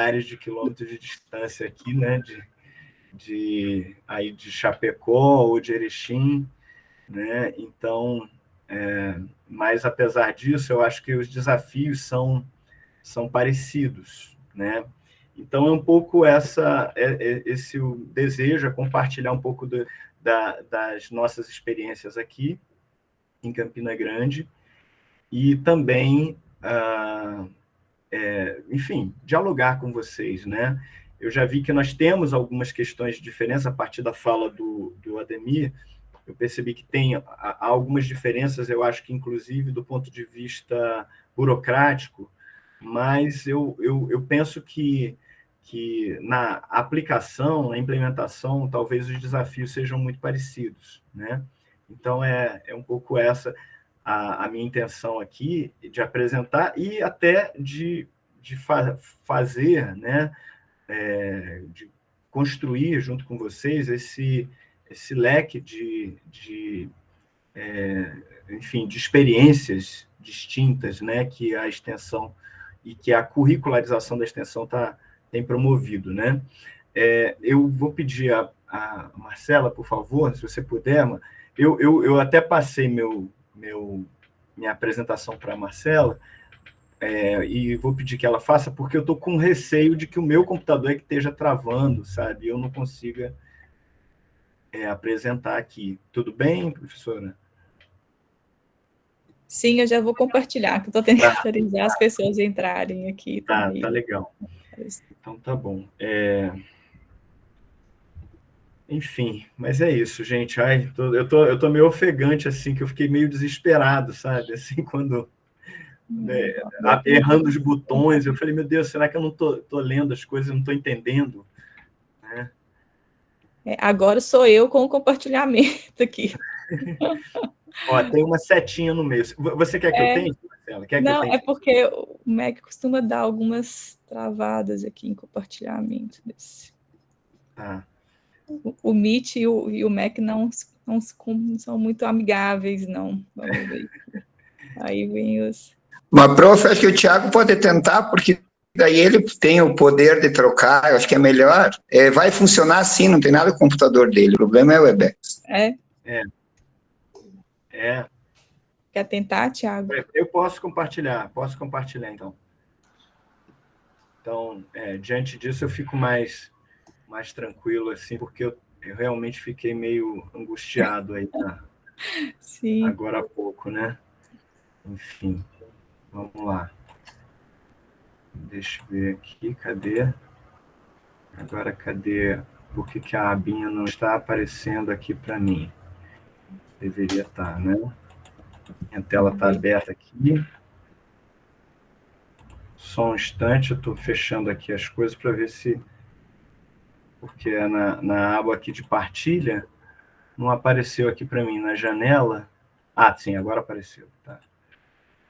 milhares de quilômetros de distância aqui, né, aí de Chapecó ou de Erechim, né? Então, mas apesar disso, eu acho que os desafios são parecidos, né? Então, é um pouco esse o desejo, é compartilhar um pouco das nossas experiências aqui em Campina Grande e também, enfim, dialogar com vocês, né? Eu já vi que nós temos algumas questões de diferença a partir da fala do Ademir. Eu percebi que tem algumas diferenças, eu acho que inclusive do ponto de vista burocrático, mas eu penso que na aplicação, na implementação, talvez os desafios sejam muito parecidos, né? Então, é um pouco essa a minha intenção aqui, de apresentar e até de fazer, né? De construir junto com vocês esse leque enfim, de experiências distintas, né, que a extensão e que a curricularização da extensão tem promovido, né? Eu vou pedir a Marcela, por favor, se você puder, eu até passei minha apresentação para a Marcela, e vou pedir que ela faça, porque eu estou com receio de que o meu computador que esteja travando, sabe? Eu não consiga apresentar aqui. Tudo bem, professora? Sim, eu já vou compartilhar, que eu estou tentando autorizar as pessoas a entrarem aqui. Tá legal. Então, tá bom. Enfim, mas é isso, gente. Ai, eu tô meio ofegante, assim, que eu fiquei meio desesperado, sabe? Assim, quando... errando os botões, eu falei, meu Deus, será que eu não tô lendo as coisas, não estou entendendo? Né? Agora sou eu com o compartilhamento aqui. Ó, tem uma setinha no meio. Você quer que eu tenha, Marcela? Não, é porque o Mac costuma dar algumas travadas aqui em compartilhamento desse. Tá. O Meet e o Mac não são muito amigáveis, não. Vamos ver. Aí vem os... Mas, prof, acho que o Thiago pode tentar, porque daí ele tem o poder de trocar, eu acho que é melhor. Vai funcionar assim, não tem nada com o computador dele, o problema é o Webex. Quer tentar, Thiago? Eu posso compartilhar, então. Então, diante disso, eu fico mais tranquilo, assim, porque eu realmente fiquei meio angustiado aí, Sim. Agora há pouco, né? Enfim, vamos lá. Deixa eu ver aqui, cadê? Agora, cadê? Por que a abinha não está aparecendo aqui para mim? Deveria estar, né? Minha tela está aberta aqui. Só um instante, eu estou fechando aqui as coisas para ver se... Porque na aba aqui de partilha, não apareceu aqui para mim na janela. Ah, sim, agora apareceu. Tá.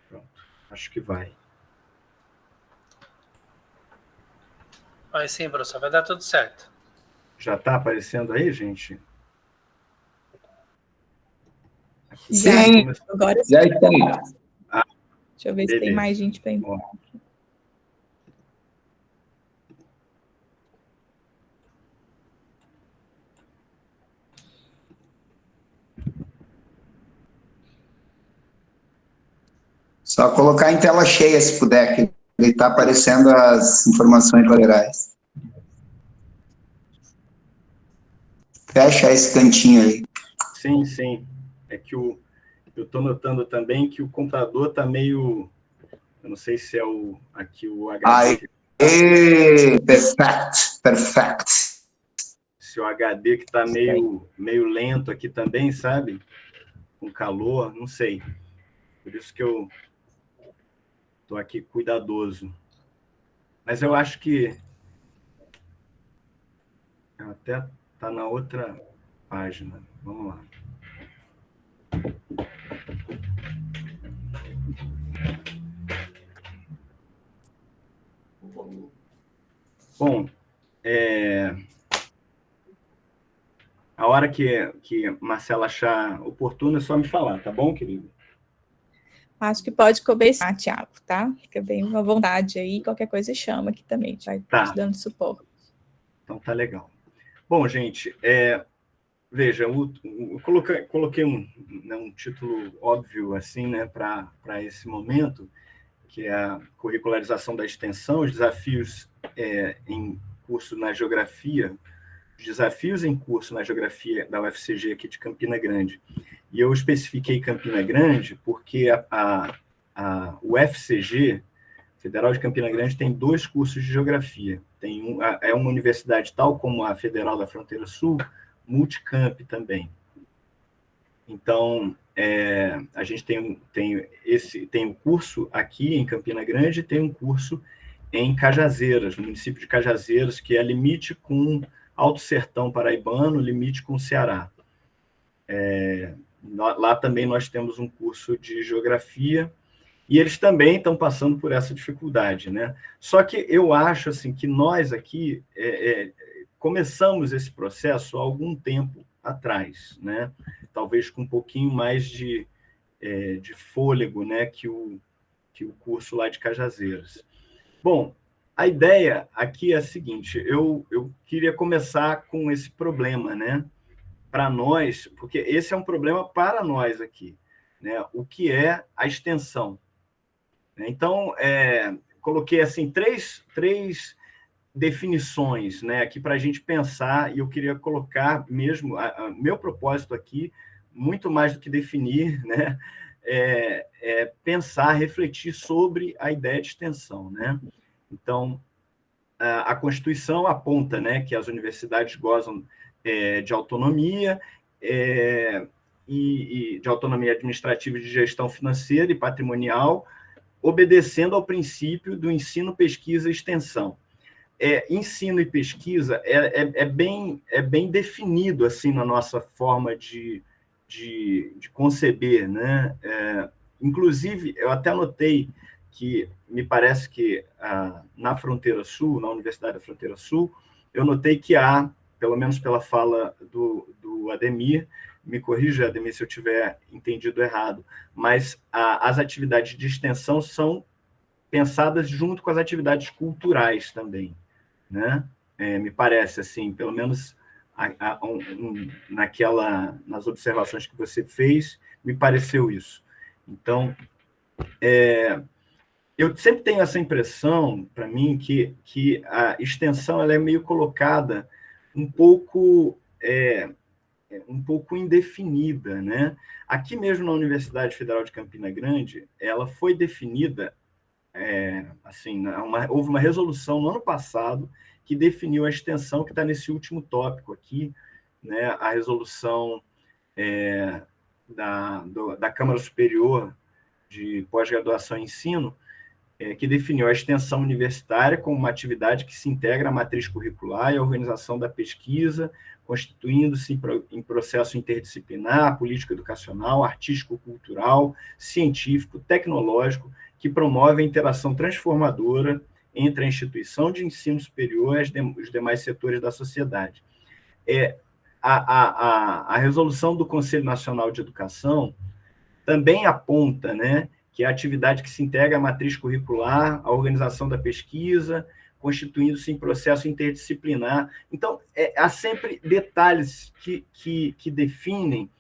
Pronto, acho que vai. Vai sim, professor, vai dar tudo certo. Já está aparecendo aí, gente? Aqui sim, agora sim. Já está. Deixa eu ver se tem mais gente para entrar. Só colocar em tela cheia, se puder, que ele está aparecendo as informações laterais. Fecha esse cantinho aí. Sim, sim. É que eu estou notando também que o computador está meio... Eu não sei se é aqui o HD. Perfect. Se o HD que está meio lento aqui também, sabe? Com calor, não sei. Por isso que eu estou aqui cuidadoso. Mas eu acho que... Até está na outra página. Vamos lá. Bom, a hora que Marcela achar oportuno é só me falar, tá bom, querido? Acho que pode começar, Thiago, tá? Fica bem à vontade aí, qualquer coisa chama aqui também, a gente vai te dando suporte. Então tá legal. Bom, gente, veja, eu coloquei um título óbvio assim, né, para esse momento, que é a curricularização da extensão, os desafios em curso na geografia, os desafios em curso na geografia da UFCG aqui de Campina Grande. E eu especifiquei Campina Grande porque a UFCG, Federal de Campina Grande, tem 2 cursos de geografia. É uma universidade, tal como a Federal da Fronteira Sul, multicamp também. Então, a gente tem um curso aqui em Campina Grande, tem um curso em Cajazeiras, no município de Cajazeiras, que é limite com Alto Sertão Paraibano, limite com o Ceará. Lá também nós temos um curso de geografia, e eles também estão passando por essa dificuldade, né? Só que eu acho assim, que nós aqui começamos esse processo há algum tempo atrás, né? Talvez com um pouquinho mais de fôlego, né? que o curso lá de Cajazeiras. Bom, a ideia aqui é a seguinte, eu queria começar com esse problema, né? Para nós, porque esse é um problema para nós aqui, né? O que é a extensão? Então, coloquei assim três definições, né, aqui para a gente pensar, e eu queria colocar mesmo, meu propósito aqui, muito mais do que definir, né, pensar, refletir sobre a ideia de extensão, né? Então, a Constituição aponta, né, que as universidades gozam de autonomia, e de autonomia administrativa, de gestão financeira e patrimonial, obedecendo ao princípio do ensino, pesquisa e extensão. Ensino e pesquisa é bem definido assim na nossa forma de conceber, né? Inclusive, eu até notei que me parece que na Fronteira Sul, na Universidade da Fronteira Sul, eu notei que há, pelo menos pela fala do Ademir, me corrija, Ademir, se eu tiver entendido errado, mas as atividades de extensão são pensadas junto com as atividades culturais também, né? Me parece, assim, pelo menos nas observações que você fez, me pareceu isso. Então, eu sempre tenho essa impressão, para mim, que a extensão ela é meio colocada um pouco indefinida, né? Aqui mesmo na Universidade Federal de Campina Grande, ela foi definida, assim, houve uma resolução no ano passado que definiu a extensão, que está nesse último tópico aqui, né? A resolução da Câmara Superior de Pós-Graduação e Ensino, que definiu a extensão universitária como uma atividade que se integra à matriz curricular e à organização da pesquisa, constituindo-se em processo interdisciplinar, político-educacional, artístico-cultural, científico, tecnológico, que promove a interação transformadora entre a instituição de ensino superior e os demais setores da sociedade. A resolução do Conselho Nacional de Educação também aponta, né, que é a atividade que se integra à matriz curricular, à organização da pesquisa, constituindo-se em processo interdisciplinar. Então, há sempre detalhes que definem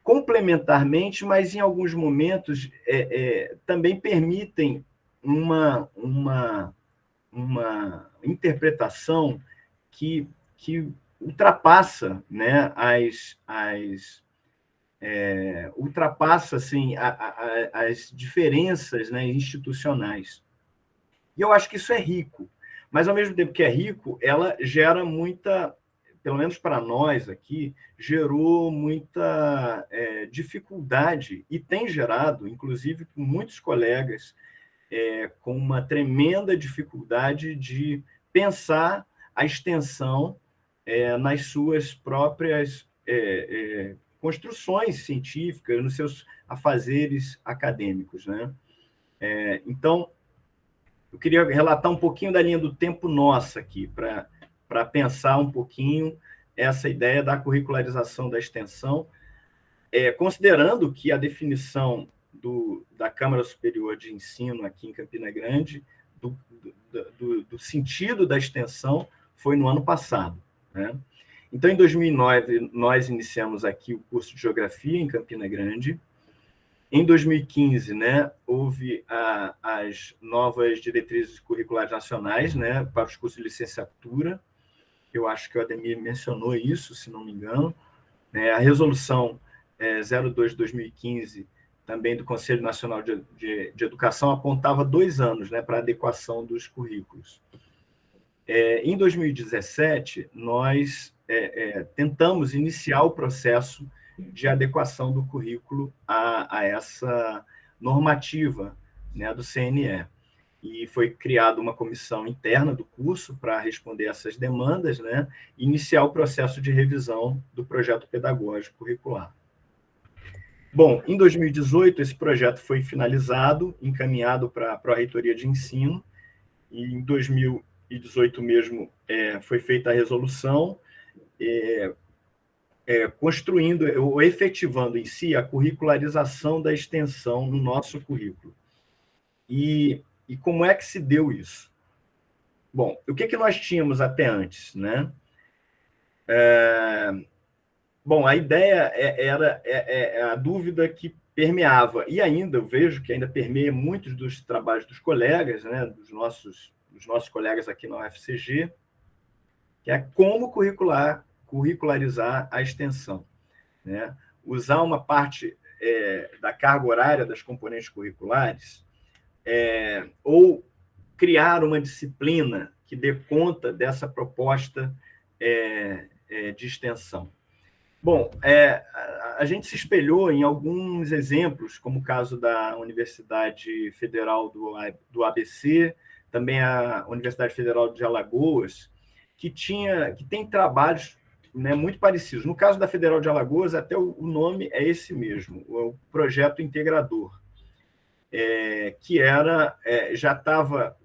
complementarmente, mas em alguns momentos também permitem uma interpretação que ultrapassa, né, ultrapassa assim, as diferenças, né, institucionais. E eu acho que isso é rico, mas ao mesmo tempo que é rico, ela gera muita, pelo menos para nós aqui, gerou muita dificuldade, e tem gerado, inclusive, com muitos colegas, com uma tremenda dificuldade de pensar a extensão nas suas próprias construções científicas, nos seus afazeres acadêmicos, né? Então, eu queria relatar um pouquinho da linha do tempo nossa aqui, para pensar um pouquinho essa ideia da curricularização da extensão, considerando que a definição da Câmara Superior de Ensino aqui em Campina Grande, do sentido da extensão, foi no ano passado, né? Então, em 2009, nós iniciamos aqui o curso de Geografia em Campina Grande. Em 2015, né, houve as novas diretrizes curriculares nacionais, né, para os cursos de licenciatura. Eu acho que o Ademir mencionou isso, se não me engano. A resolução 02 de 2015, também do Conselho Nacional de Educação, apontava 2 anos, né, para a adequação dos currículos. Em 2017, nós tentamos iniciar o processo de adequação do currículo a essa normativa, né, do CNE. E foi criada uma comissão interna do curso para responder essas demandas, né, e iniciar o processo de revisão do projeto pedagógico curricular. Bom, em 2018, esse projeto foi finalizado, encaminhado para a Pró-Reitoria de Ensino, e em 2018 mesmo foi feita a resolução, construindo ou efetivando em si a curricularização da extensão no nosso currículo. E como é que se deu isso? Bom, o que nós tínhamos até antes, né? Bom, a ideia era a dúvida que permeava, e ainda eu vejo que ainda permeia muitos dos trabalhos dos colegas, né, dos nossos colegas aqui na UFCG, que é como curricularizar a extensão, né? Usar uma parte da carga horária das componentes curriculares, ou criar uma disciplina que dê conta dessa proposta de extensão. Bom, a gente se espelhou em alguns exemplos, como o caso da Universidade Federal do ABC, também a Universidade Federal de Alagoas, que tem trabalhos, né, muito parecidos. No caso da Federal de Alagoas, até o nome é esse mesmo, o Projeto Integrador, que já estava,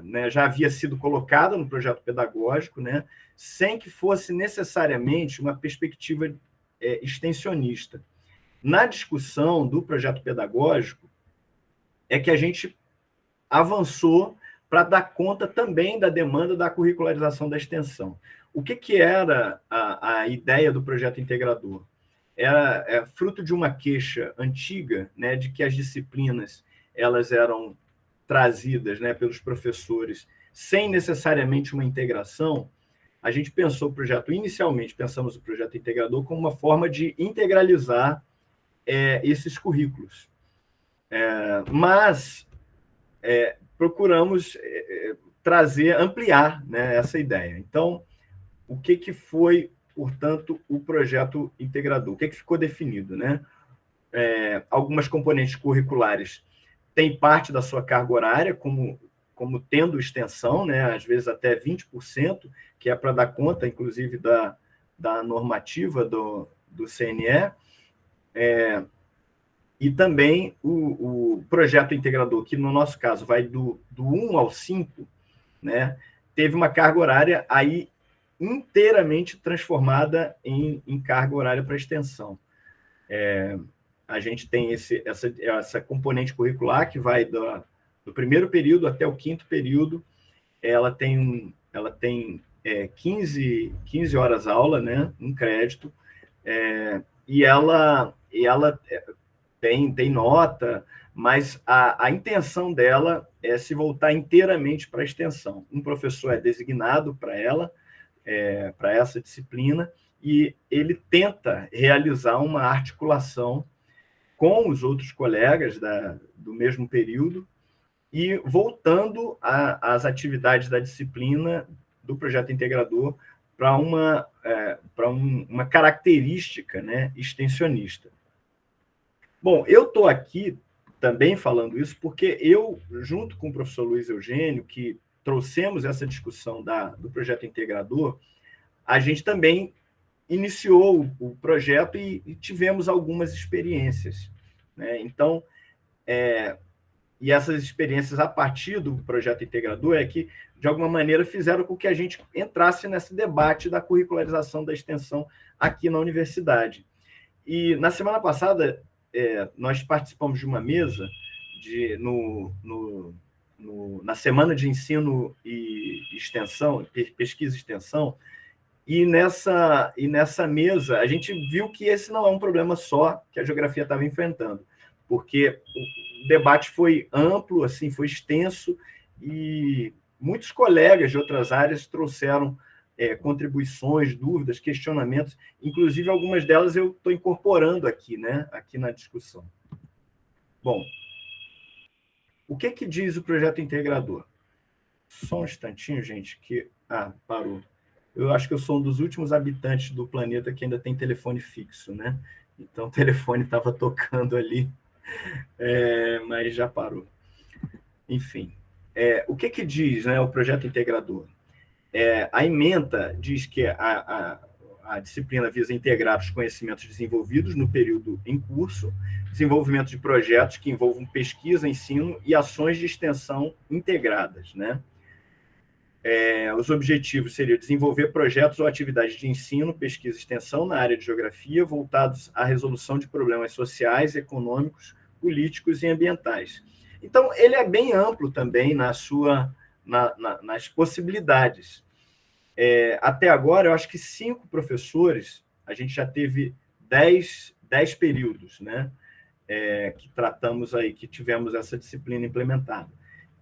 né, já havia sido colocada no projeto pedagógico, né, sem que fosse necessariamente uma perspectiva extensionista. Na discussão do projeto pedagógico, é que a gente avançou para dar conta também da demanda da curricularização da extensão. O que era a ideia do projeto integrador? Era fruto de uma queixa antiga, né, de que as disciplinas elas eram trazidas, né, pelos professores sem necessariamente uma integração. A gente inicialmente pensamos o projeto integrador como uma forma de integralizar esses currículos. Mas procuramos ampliar, né, essa ideia. Então, o que foi, portanto, o projeto integrador? O que ficou definido, né? Algumas componentes curriculares têm parte da sua carga horária como tendo extensão, né? Às vezes até 20%, que é para dar conta, inclusive, da normativa do CNE, e também o projeto integrador, que no nosso caso vai do 1 ao 5, né? Teve uma carga horária aí inteiramente transformada em carga horária para extensão. A gente tem essa componente curricular que vai do primeiro período até o 5º período. Ela tem 15 horas aula, né? Um crédito, e ela tem nota, mas a intenção dela é se voltar inteiramente para a extensão. Um professor é designado para essa disciplina, e ele tenta realizar uma articulação com os outros colegas do mesmo período, e voltando às atividades da disciplina do projeto integrador para uma característica, né, extensionista. Bom, eu estou aqui também falando isso porque eu, junto com o professor Luiz Eugênio, que trouxemos essa discussão do projeto integrador, a gente também iniciou o projeto e tivemos algumas experiências, né? Então, e essas experiências a partir do projeto integrador que, de alguma maneira, fizeram com que a gente entrasse nesse debate da curricularização da extensão aqui na universidade. E, na semana passada, nós participamos de uma mesa na Semana de Ensino e Extensão, Pesquisa e Extensão, e nessa mesa a gente viu que esse não é um problema só que a geografia estava enfrentando, porque o debate foi amplo, assim, foi extenso, e muitos colegas de outras áreas trouxeram contribuições, dúvidas, questionamentos, inclusive algumas delas eu estou incorporando aqui, né, aqui na discussão. Bom, o que diz o projeto integrador? Só um instantinho, gente, que... parou. Eu acho que eu sou um dos últimos habitantes do planeta que ainda tem telefone fixo, né? Então, o telefone estava tocando ali, mas já parou. Enfim, o que diz, né, o projeto integrador? A ementa diz que a disciplina visa integrar os conhecimentos desenvolvidos no período em curso, desenvolvimento de projetos que envolvam pesquisa, ensino e ações de extensão integradas, né? Os objetivos seriam desenvolver projetos ou atividades de ensino, pesquisa e extensão na área de geografia voltados à resolução de problemas sociais, econômicos, políticos e ambientais. Então, ele é bem amplo também nas possibilidades. Até agora, eu acho que 5 professores, a gente já teve 10 períodos, né, que tratamos aí, que tivemos essa disciplina implementada.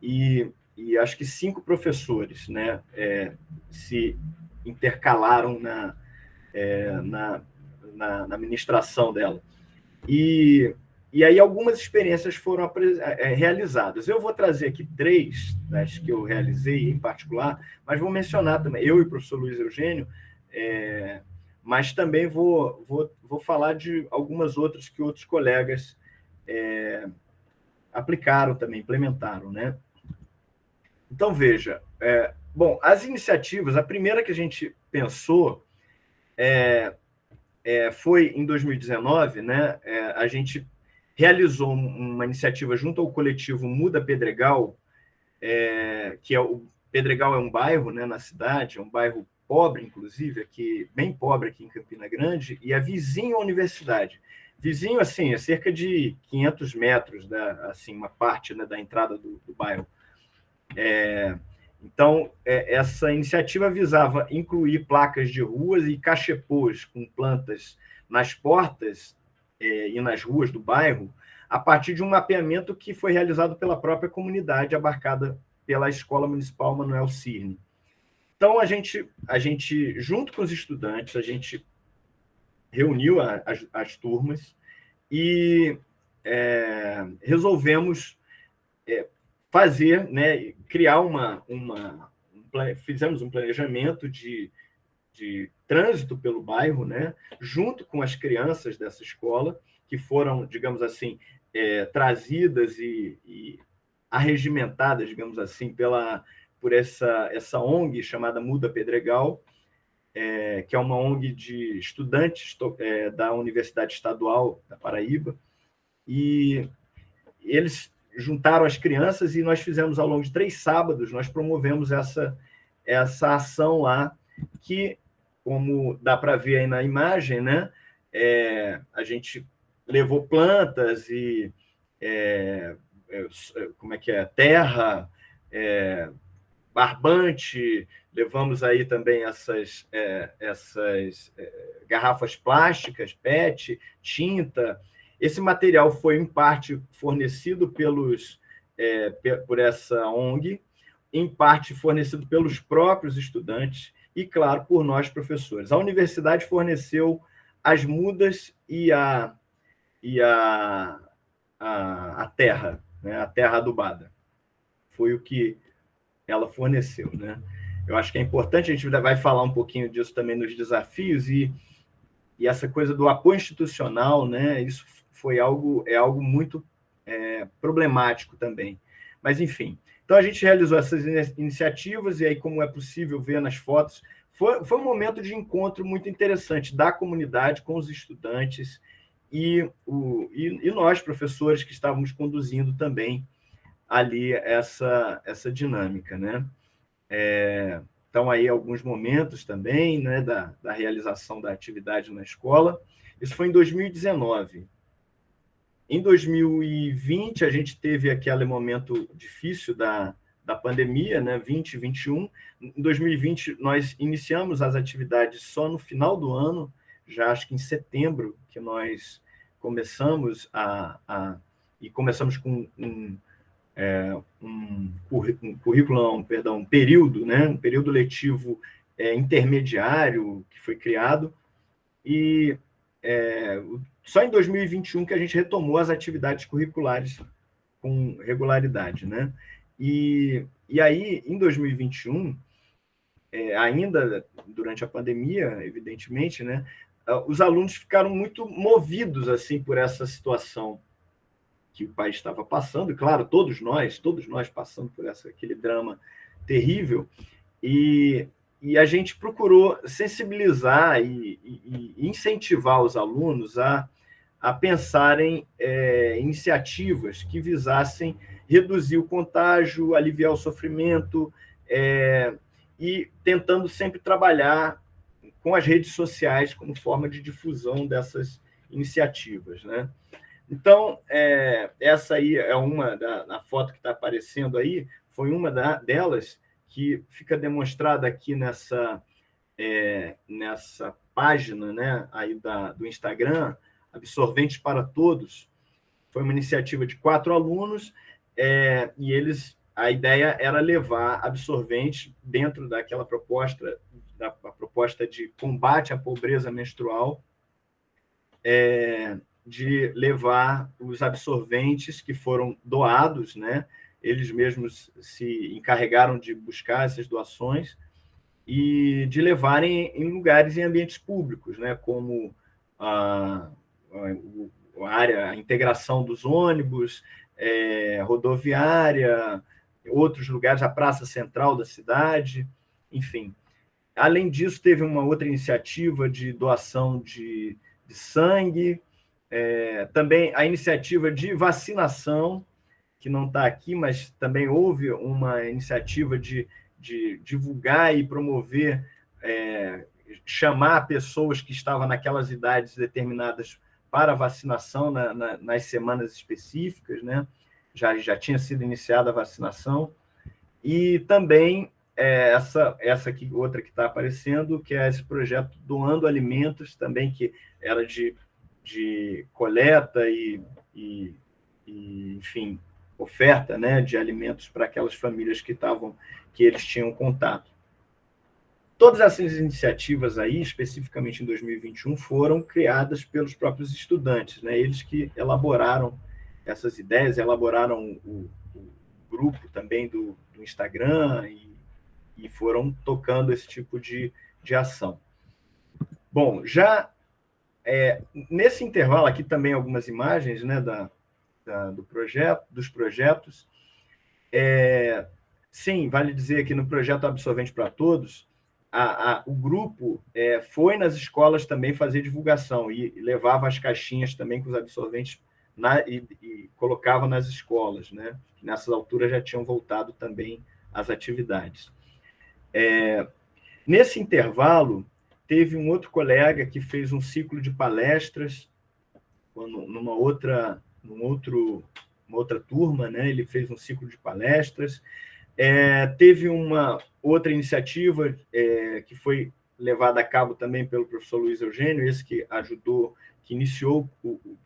E acho que 5 professores, né, se intercalaram na ministração dela. E aí algumas experiências foram realizadas. Eu vou trazer aqui 3 das que eu realizei em particular, mas vou mencionar também, eu e o professor Luiz Eugênio, mas também vou falar de algumas outras que outros colegas aplicaram também, implementaram, né? Então, veja, bom, as iniciativas, a primeira que a gente pensou foi em 2019, né? A gente realizou uma iniciativa junto ao coletivo Muda Pedregal, que o Pedregal é um bairro, né, na cidade, é um bairro pobre, inclusive, aqui, bem pobre aqui em Campina Grande, e é vizinho à universidade. Vizinho, assim, é cerca de 500 metros, assim, uma parte, né, da entrada do bairro. Então, essa iniciativa visava incluir placas de ruas e cachepôs com plantas nas portas e nas ruas do bairro, a partir de um mapeamento que foi realizado pela própria comunidade, abarcada pela Escola Municipal Manuel Cirne. Então, a gente, junto com os estudantes, a gente reuniu as turmas e resolvemos fazer, né, criar fizemos um planejamento de trânsito pelo bairro, né, junto com as crianças dessa escola, que foram, digamos assim, trazidas e arregimentadas, digamos assim, por essa ONG chamada Muda Pedregal, que é uma ONG de estudantes da Universidade Estadual da Paraíba, e eles juntaram as crianças e nós fizemos, ao longo de 3 sábados, nós promovemos essa ação lá, que, como dá para ver aí na imagem, né, a gente levou plantas e terra, barbante, levamos aí também essas garrafas plásticas, PET, tinta. Esse material foi, em parte, fornecido por essa ONG, em parte fornecido pelos próprios estudantes e, claro, por nós, professores. A universidade forneceu as mudas e a terra, né, a terra adubada. Foi o que ela forneceu, né? Eu acho que é importante, a gente vai falar um pouquinho disso também nos desafios, e essa coisa do apoio institucional, né? Isso é algo muito problemático também. Mas, enfim, então a gente realizou essas iniciativas, e aí, como é possível ver nas fotos, foi um momento de encontro muito interessante da comunidade com os estudantes e nós, professores, que estávamos conduzindo também ali essa dinâmica, né? Então, aí, alguns momentos também, né, da realização da atividade na escola. Isso foi em 2019. Em 2020, a gente teve aquele momento difícil da pandemia, né, 2021. Em 2020, nós iniciamos as atividades só no final do ano, já acho que em setembro, que nós começamos e começamos com um currículo, perdão, um período, né, um período letivo intermediário que foi criado, e só em 2021 que a gente retomou as atividades curriculares com regularidade, né? E aí, em 2021, ainda durante a pandemia, evidentemente, né, os alunos ficaram muito movidos assim por essa situação que o país estava passando, e claro, todos nós passando por aquele drama terrível, e a gente procurou sensibilizar e incentivar os alunos a pensarem iniciativas que visassem reduzir o contágio, aliviar o sofrimento, e tentando sempre trabalhar com as redes sociais como forma de difusão dessas iniciativas, né? Então, essa aí é uma na foto que está aparecendo aí, foi uma delas que fica demonstrada aqui nessa página, né, aí do Instagram, Absorventes para Todos. Foi uma iniciativa de 4 alunos, e a ideia era levar absorventes dentro daquela proposta, da proposta de combate à pobreza menstrual, de levar os absorventes que foram doados, né? Eles mesmos se encarregaram de buscar essas doações e de levarem em lugares, em ambientes públicos, né? Como a integração dos ônibus, rodoviária, outros lugares, a praça central da cidade, enfim. Além disso, teve uma outra iniciativa de doação de sangue, também a iniciativa de vacinação, que não está aqui, mas também houve uma iniciativa de divulgar e promover, chamar pessoas que estavam naquelas idades determinadas para vacinação nas semanas específicas, né? Já tinha sido iniciada a vacinação. E também essa aqui, outra que está aparecendo, que é esse projeto Doando Alimentos, também, que era de coleta e enfim, oferta, né, de alimentos para aquelas famílias que eles tinham contato. Todas essas iniciativas aí, especificamente em 2021, foram criadas pelos próprios estudantes, né? Eles que elaboraram essas ideias, elaboraram o grupo também do Instagram e foram tocando esse tipo de ação. Bom, já nesse intervalo aqui também algumas imagens, né, dos projetos. Sim, vale dizer que no projeto Absorvente para Todos, o grupo foi nas escolas também fazer divulgação e levava as caixinhas também com os absorventes e colocava nas escolas, né? Nessas alturas já tinham voltado também às atividades. Nesse intervalo, teve um outro colega que fez um ciclo de palestras numa outra turma, né? Ele fez um ciclo de palestras. Teve uma outra iniciativa que foi levada a cabo também pelo professor Luiz Eugênio, esse que ajudou, que iniciou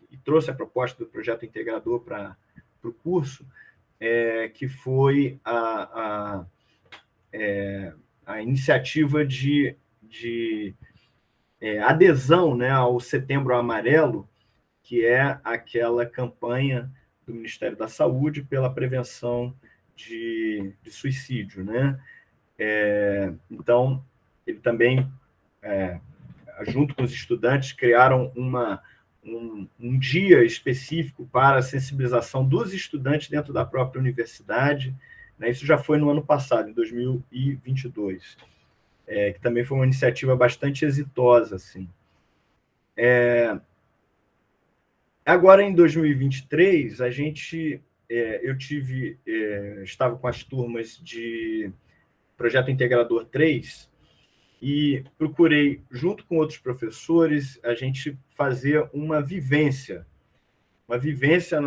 e trouxe a proposta do projeto integrador para o curso, que foi a iniciativa de adesão, né, ao Setembro Amarelo, que é aquela campanha do Ministério da Saúde pela prevenção de suicídio, né? Então, ele também, junto com os estudantes, criaram um dia específico para a sensibilização dos estudantes dentro da própria universidade, né? Isso já foi no ano passado, em 2022, que também foi uma iniciativa bastante exitosa, assim. Agora, em 2023, eu estava com as turmas de Projeto Integrador 3 e procurei, junto com outros professores, a gente fazer uma vivência vivência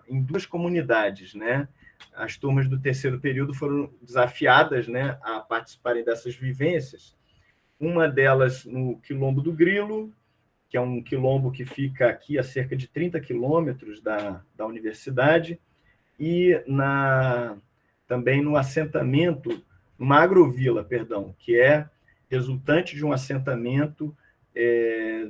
em 2 comunidades, né? As turmas do terceiro período foram desafiadas, né, a participarem dessas vivências. Uma delas no Quilombo do Grilo, que é um quilombo que fica aqui a cerca de 30 quilômetros da universidade, e também no assentamento, numa agrovila, perdão, que é resultante de um assentamento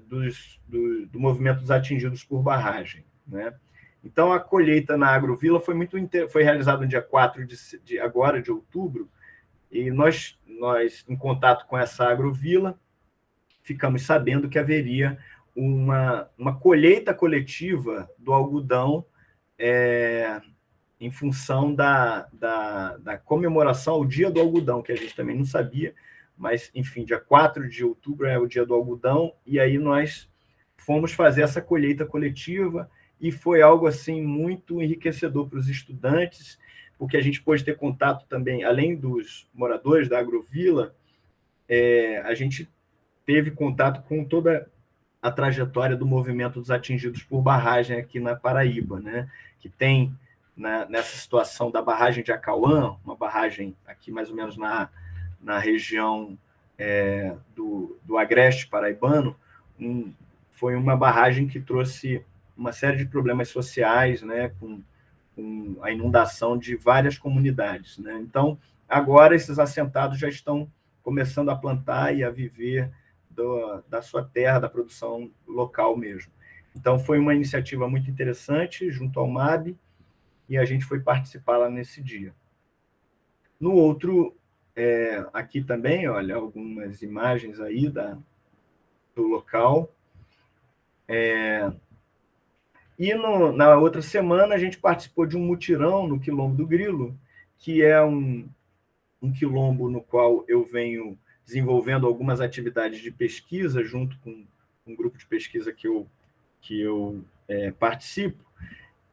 do movimento dos atingidos por barragem, né? Então, a colheita na agrovila foi realizada no dia 4 de outubro, e nós, em contato com essa agrovila, ficamos sabendo que haveria uma colheita coletiva do algodão em função da comemoração ao Dia do Algodão, que a gente também não sabia, mas, enfim, dia 4 de outubro é o Dia do Algodão, e aí nós fomos fazer essa colheita coletiva, e foi algo assim muito enriquecedor para os estudantes, porque a gente pôde ter contato também, além dos moradores da agrovila, a gente teve contato com toda a trajetória do movimento dos atingidos por barragem aqui na Paraíba, né? Que tem, nessa situação da barragem de Acauã, uma barragem aqui mais ou menos na região do Agreste paraibano, foi uma barragem que trouxe uma série de problemas sociais, né, com a inundação de várias comunidades, né? Então, agora esses assentados já estão começando a plantar e a viver da sua terra, da produção local mesmo. Então, foi uma iniciativa muito interessante junto ao MAB, e a gente foi participar lá nesse dia. No outro, aqui também, olha, algumas imagens aí do local. E na outra semana, a gente participou de um mutirão no Quilombo do Grilo, que é um quilombo no qual eu venho desenvolvendo algumas atividades de pesquisa junto com um grupo de pesquisa que eu participo,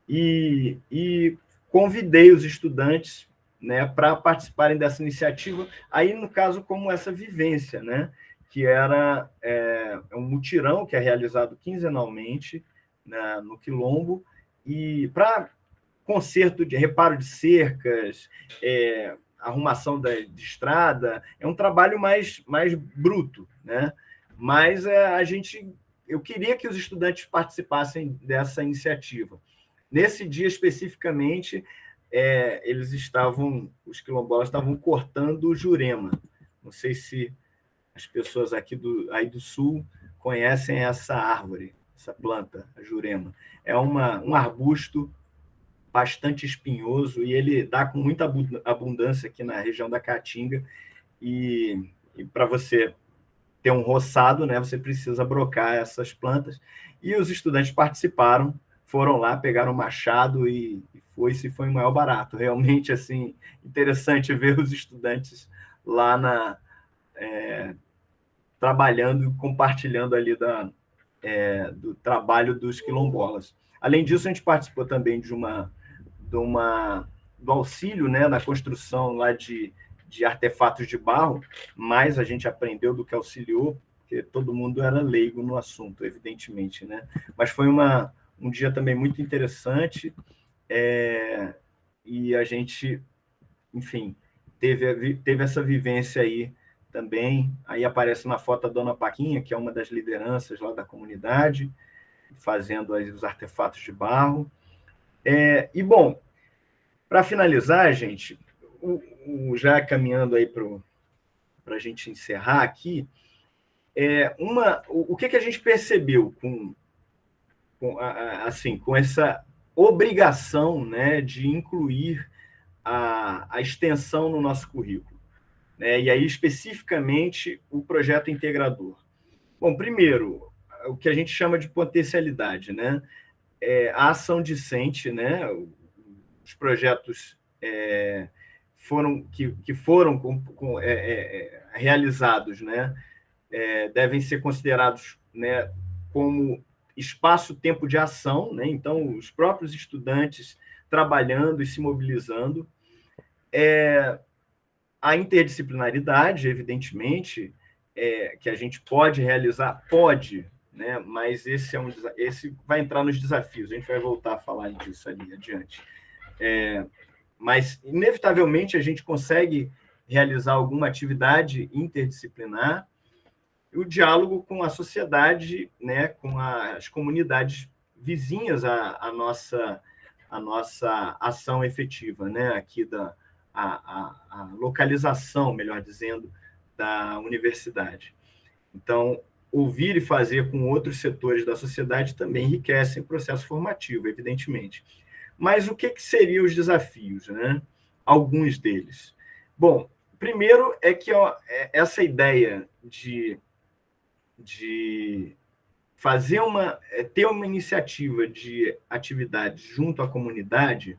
e convidei os estudantes, né, para participarem dessa iniciativa, aí, no caso, como essa vivência, né, que era um mutirão que é realizado quinzenalmente no Quilombo, e para conserto de reparo de cercas, arrumação de estrada, é um trabalho mais bruto, né? Mas eu queria que os estudantes participassem dessa iniciativa. Nesse dia, especificamente, os quilombolas estavam cortando jurema. Não sei se as pessoas aqui aí do sul conhecem essa árvore, essa planta, a jurema. É um arbusto bastante espinhoso, e ele dá com muita abundância aqui na região da Caatinga, e para você ter um roçado, né, você precisa brocar essas plantas, e os estudantes participaram, foram lá, pegaram o machado e foi o maior barato. Realmente, assim, interessante ver os estudantes lá trabalhando, compartilhando ali do trabalho dos quilombolas. Além disso, a gente participou também do auxílio, né, na construção lá de artefatos de barro, mas a gente aprendeu do que auxiliou, porque todo mundo era leigo no assunto, evidentemente, né? Mas foi um dia também muito interessante, e a gente, enfim, teve essa vivência aí também. Aí aparece na foto a Dona Paquinha, que é uma das lideranças lá da comunidade, fazendo aí os artefatos de barro. E, bom, para finalizar, gente, já caminhando aí para a gente encerrar aqui, o que a gente percebeu com essa obrigação, né, de incluir a extensão no nosso currículo, né, e aí especificamente o projeto integrador. Bom, primeiro, o que a gente chama de potencialidade, né, a ação discente, né, os projetos que foram realizados, né, devem ser considerados, né, como espaço-tempo de ação, né? Então, os próprios estudantes trabalhando e se mobilizando. A interdisciplinaridade, evidentemente, que a gente pode realizar, né? Mas esse vai entrar nos desafios, a gente vai voltar a falar disso ali adiante. Mas, inevitavelmente, a gente consegue realizar alguma atividade interdisciplinar, e o diálogo com a sociedade, né, com as comunidades vizinhas à nossa ação efetiva, né, aqui a localização, melhor dizendo, da universidade. Então, ouvir e fazer com outros setores da sociedade também enriquecem o processo formativo, evidentemente. Mas o que seriam os desafios, né? Alguns deles. Bom, primeiro é que essa ideia de fazer ter uma iniciativa de atividades junto à comunidade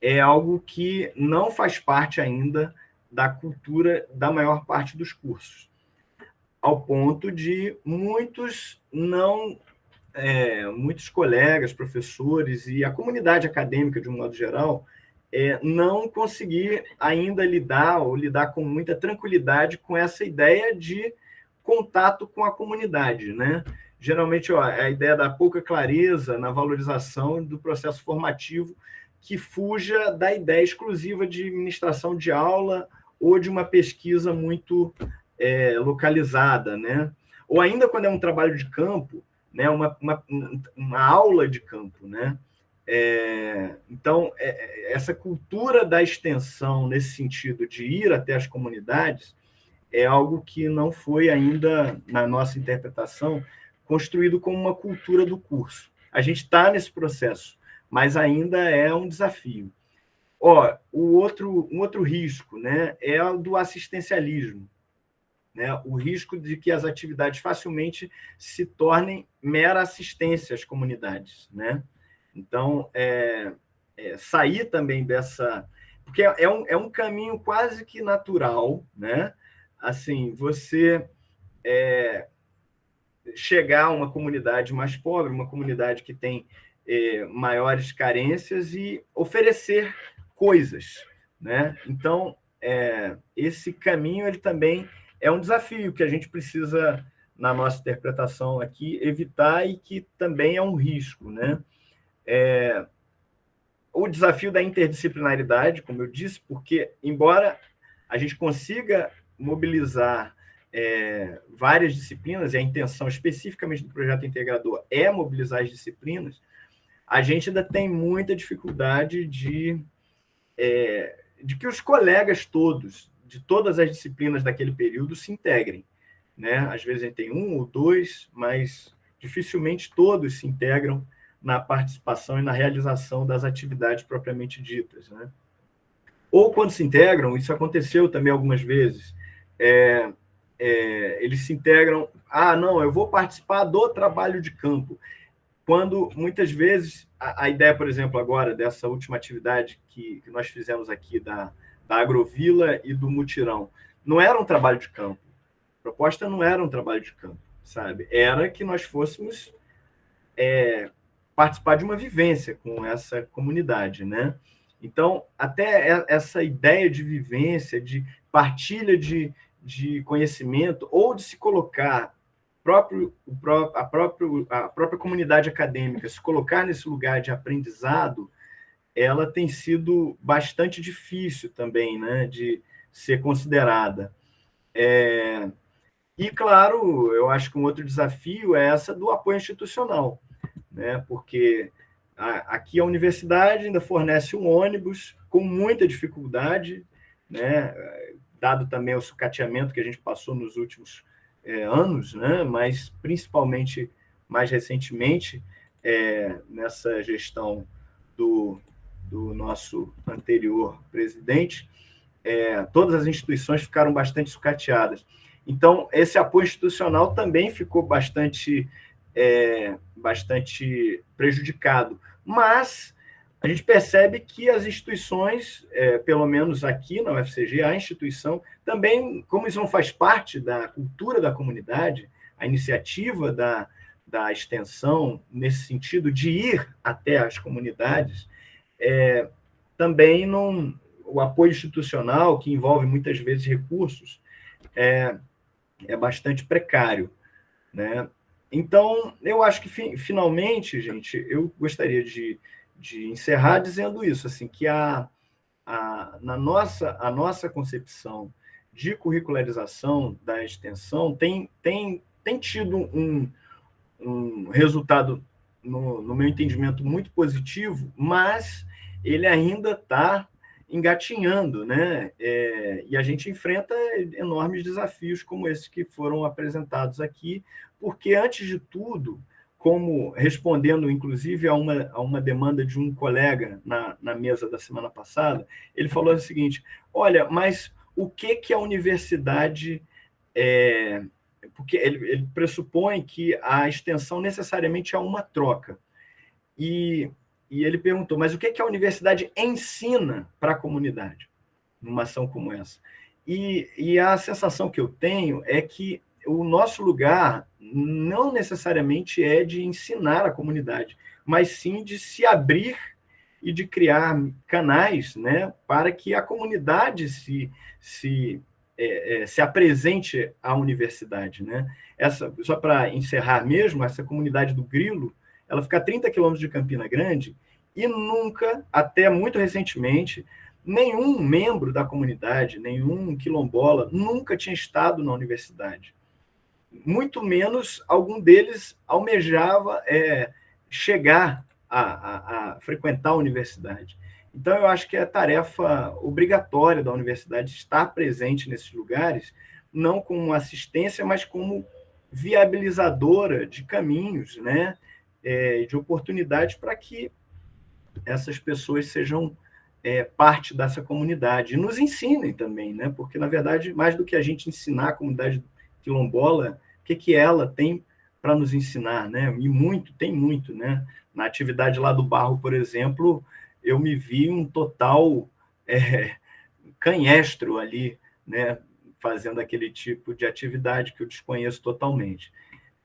é algo que não faz parte ainda da cultura da maior parte dos cursos, ao ponto de muitos colegas, professores e a comunidade acadêmica, de um modo geral, não conseguir ainda lidar com muita tranquilidade com essa ideia de contato com a comunidade, né? Geralmente, a ideia da pouca clareza na valorização do processo formativo que fuja da ideia exclusiva de ministração de aula ou de uma pesquisa muito localizada, né? Ou ainda quando é um trabalho de campo, né? uma aula de campo, né? Então, essa cultura da extensão, nesse sentido de ir até as comunidades, é algo que não foi ainda, na nossa interpretação, construído como uma cultura do curso. A gente está nesse processo, mas ainda é um desafio. Um outro risco, né, é o do assistencialismo, né, o risco de que as atividades facilmente se tornem mera assistência às comunidades, né? Então, sair também dessa... Porque é um caminho quase que natural, né? Assim, você chegar a uma comunidade mais pobre, uma comunidade que tem maiores carências e oferecer coisas, né? Então, esse caminho ele também é um desafio que a gente precisa, na nossa interpretação aqui, evitar e que também é um risco, né? O desafio da interdisciplinaridade, como eu disse, porque, embora a gente consiga mobilizar várias disciplinas, e a intenção especificamente do projeto integrador é mobilizar as disciplinas, a gente ainda tem muita dificuldade de que os colegas todos, de todas as disciplinas daquele período, se integrem, né? Às vezes a gente tem um ou dois, mas dificilmente todos se integram na participação e na realização das atividades propriamente ditas, né? Ou quando se integram, isso aconteceu também algumas vezes, eles se integram, não, eu vou participar do trabalho de campo, quando muitas vezes a ideia, por exemplo, agora dessa última atividade que nós fizemos aqui da Agrovila e do Mutirão, não era um trabalho de campo, a proposta não era um trabalho de campo, sabe? Era que nós fôssemos participar de uma vivência com essa comunidade, né? Então, até essa ideia de vivência, de partilha de conhecimento, ou de se colocar a própria comunidade acadêmica, se colocar nesse lugar de aprendizado, ela tem sido bastante difícil também, né, de ser considerada. E, claro, eu acho que um outro desafio é essa do apoio institucional, né, porque aqui a universidade ainda fornece um ônibus com muita dificuldade, né, dado também o sucateamento que a gente passou nos últimos anos, né, mas principalmente mais recentemente nessa gestão do nosso anterior presidente, todas as instituições ficaram bastante sucateadas. Então, esse apoio institucional também ficou bastante prejudicado. Mas a gente percebe que as instituições, pelo menos aqui na UFCG, a instituição, também, como isso não faz parte da cultura da comunidade, a iniciativa da extensão, nesse sentido de ir até as comunidades, também não, o apoio institucional, que envolve muitas vezes recursos, é bastante precário, né? Então, eu acho que, finalmente, gente, eu gostaria de encerrar dizendo isso, assim, que a nossa concepção de curricularização da extensão tem tido um resultado, no meu entendimento, muito positivo, mas ele ainda está engatinhando, né? E a gente enfrenta enormes desafios como esses que foram apresentados aqui, porque, antes de tudo, como respondendo, inclusive, a uma demanda de um colega na mesa da semana passada, ele falou o seguinte: olha, mas o que a universidade... porque ele pressupõe que a extensão necessariamente é uma troca. E ele perguntou, mas o que a universidade ensina para a comunidade numa ação como essa? E a sensação que eu tenho é que o nosso lugar não necessariamente é de ensinar a comunidade, mas sim de se abrir e de criar canais, né, para que a comunidade se apresente à universidade, né? Só para encerrar mesmo, essa comunidade do Grilo, ela fica a 30 quilômetros de Campina Grande e nunca, até muito recentemente, nenhum membro da comunidade, nenhum quilombola, nunca tinha estado na universidade. Muito menos algum deles almejava chegar a frequentar a universidade. Então, eu acho que é tarefa obrigatória da universidade estar presente nesses lugares, não como assistência, mas como viabilizadora de caminhos, né, de oportunidades para que essas pessoas sejam parte dessa comunidade. E nos ensinem também, né, porque, na verdade, mais do que a gente ensinar a comunidade quilombola, o que ela tem para nos ensinar, né? E tem muito, né? Na atividade lá do Barro, por exemplo, eu me vi um total canhestro ali, né, fazendo aquele tipo de atividade que eu desconheço totalmente.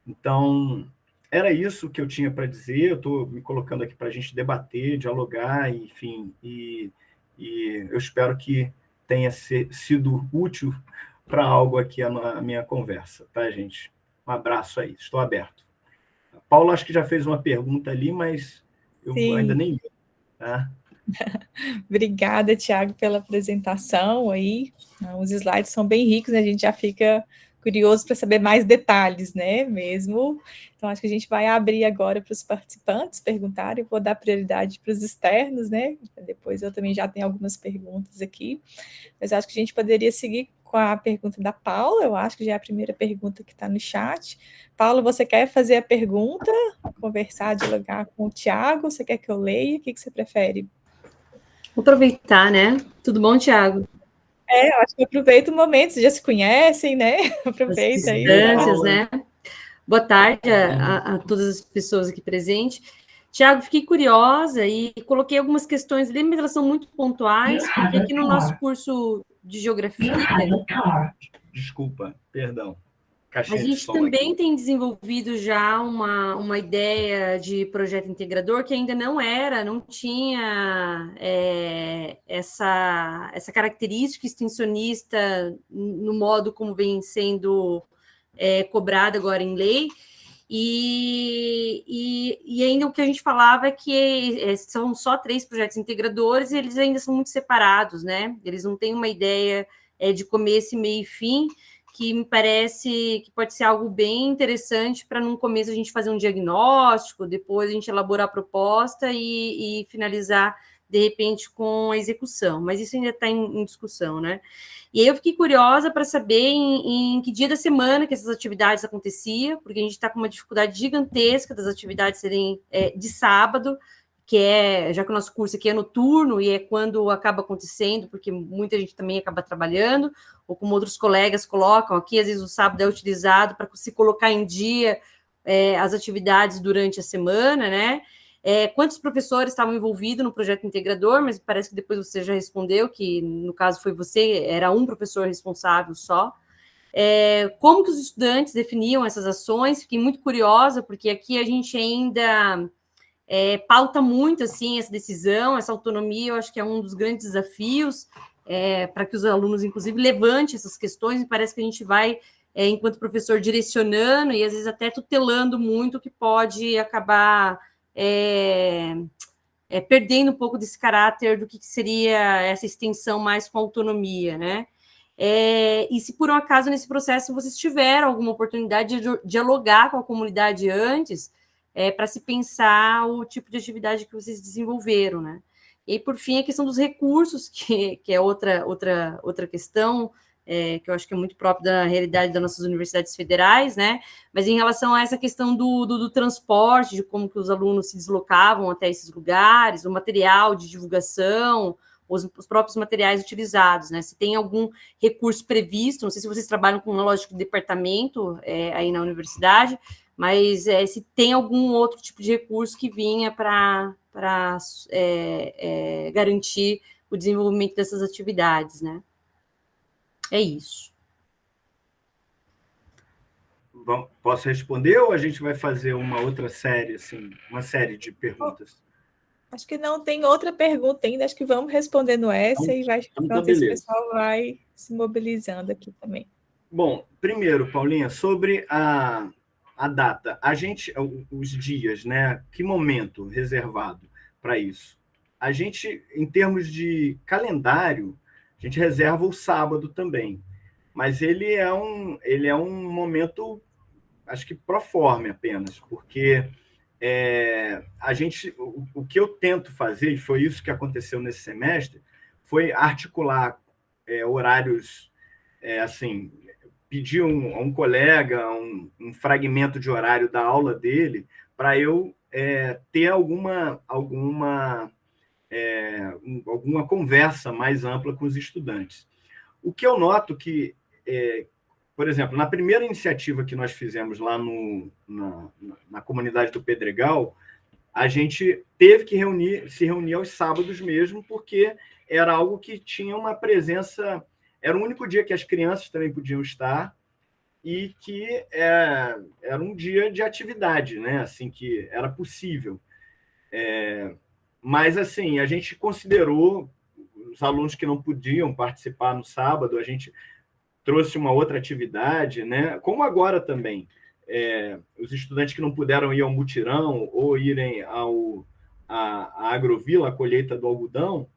Então, era isso que eu tinha para dizer. Eu estou me colocando aqui para a gente debater, dialogar, enfim, e eu espero que tenha sido útil para algo aqui a minha conversa, tá, gente? Um abraço aí, estou aberto. A Paula acho que já fez uma pergunta ali, mas eu ainda nem vi. Tá? Obrigada, Tiago, pela apresentação aí. Os slides são bem ricos, né? A gente já fica curioso para saber mais detalhes, né? Mesmo. Então, acho que a gente vai abrir agora para os participantes perguntarem. Eu vou dar prioridade para os externos, né? Depois eu também já tenho algumas perguntas aqui. Mas acho que a gente poderia seguir com a pergunta da Paula. Eu acho que já é a primeira pergunta que está no chat. Paula, você quer fazer a pergunta, conversar, dialogar com o Tiago? Você quer que eu leia? O que você prefere? Vou aproveitar, né? Tudo bom, Tiago? Eu acho que aproveita o momento, vocês já se conhecem, né? Aproveita aí. As distâncias, né? Boa tarde a todas as pessoas aqui presentes. Tiago, fiquei curiosa e coloquei algumas questões ali, mas elas são muito pontuais, porque aqui no nosso curso de Geografia... Desculpa, perdão. A gente também tem desenvolvido já uma ideia de projeto integrador que ainda não tinha essa característica extensionista no modo como vem sendo cobrado agora em lei. E ainda o que a gente falava é que são só 3 projetos integradores e eles ainda são muito separados, né? Eles não têm uma ideia de começo, meio e fim, que me parece que pode ser algo bem interessante para, num começo, a gente fazer um diagnóstico, depois a gente elaborar a proposta e finalizar, de repente, com a execução. Mas isso ainda está em discussão, né? E aí eu fiquei curiosa para saber em que dia da semana que essas atividades aconteciam, porque a gente está com uma dificuldade gigantesca das atividades serem de sábado, já que o nosso curso aqui é noturno e é quando acaba acontecendo, porque muita gente também acaba trabalhando, ou como outros colegas colocam aqui, às vezes o sábado é utilizado para se colocar em dia as atividades durante a semana, né? Quantos professores estavam envolvidos no projeto integrador, mas parece que depois você já respondeu, que no caso foi você, era um professor responsável só. Como que os estudantes definiam essas ações? Fiquei muito curiosa, porque aqui a gente ainda... pauta muito assim essa decisão, essa autonomia. Eu acho que é um dos grandes desafios para que os alunos, inclusive, levantem essas questões. E parece que a gente vai enquanto professor, direcionando e às vezes até tutelando muito, que pode acabar perdendo um pouco desse caráter do que seria essa extensão mais com autonomia, né? E se por um acaso nesse processo vocês tiveram alguma oportunidade de dialogar com a comunidade antes, para se pensar o tipo de atividade que vocês desenvolveram, né? E aí, por fim, a questão dos recursos, que é outra questão, que eu acho que é muito próprio da realidade das nossas universidades federais, né? Mas em relação a essa questão do transporte, de como que os alunos se deslocavam até esses lugares, o material de divulgação, os próprios materiais utilizados, né? Se tem algum recurso previsto, não sei se vocês trabalham com uma lógica de departamento aí na universidade, mas se tem algum outro tipo de recurso que vinha para garantir o desenvolvimento dessas atividades, né? É isso. Posso responder ou a gente vai fazer uma outra série, assim, uma série de perguntas? Acho que não tem outra pergunta ainda, acho que vamos respondendo essa e vai, enquanto esse pessoal vai se mobilizando aqui também. Bom, primeiro, Paulinha, sobre a data, os dias, né? Que momento reservado para isso? A gente, em termos de calendário, a gente reserva o sábado também, mas ele é um momento, acho que pro forma apenas, porque o que eu tento fazer, e foi isso que aconteceu nesse semestre, foi articular horários, assim, pedir a um colega um fragmento de horário da aula dele para eu ter alguma conversa mais ampla com os estudantes. O que eu noto que, por exemplo, na primeira iniciativa que nós fizemos lá na comunidade do Pedregal, a gente teve que se reunir aos sábados mesmo, porque era algo que tinha uma presença, era o único dia que as crianças também podiam estar e que era um dia de atividade, né? Assim, que era possível. Mas, assim, a gente considerou os alunos que não podiam participar no sábado, a gente trouxe uma outra atividade, né? Como agora também. Os estudantes que não puderam ir ao mutirão ou irem à agrovila, a colheita do algodão,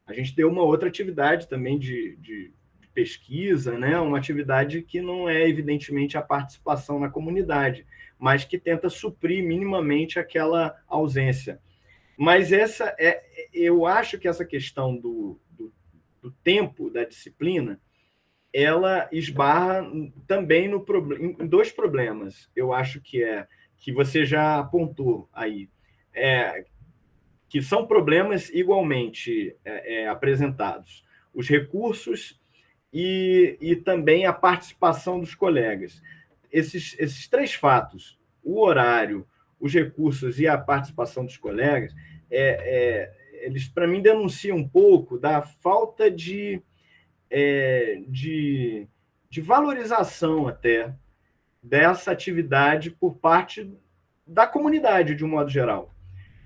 a gente deu uma outra atividade também de pesquisa, né? Uma atividade que não é, evidentemente, a participação na comunidade, mas que tenta suprir minimamente aquela ausência. Mas eu acho que essa questão do tempo da disciplina, ela esbarra também em dois problemas. Eu acho que você já apontou aí, que são problemas igualmente apresentados. Os recursos e também a participação dos colegas. Esses três fatos, o horário, os recursos e a participação dos colegas, eles, para mim, denunciam um pouco da falta de valorização até dessa atividade por parte da comunidade, de um modo geral.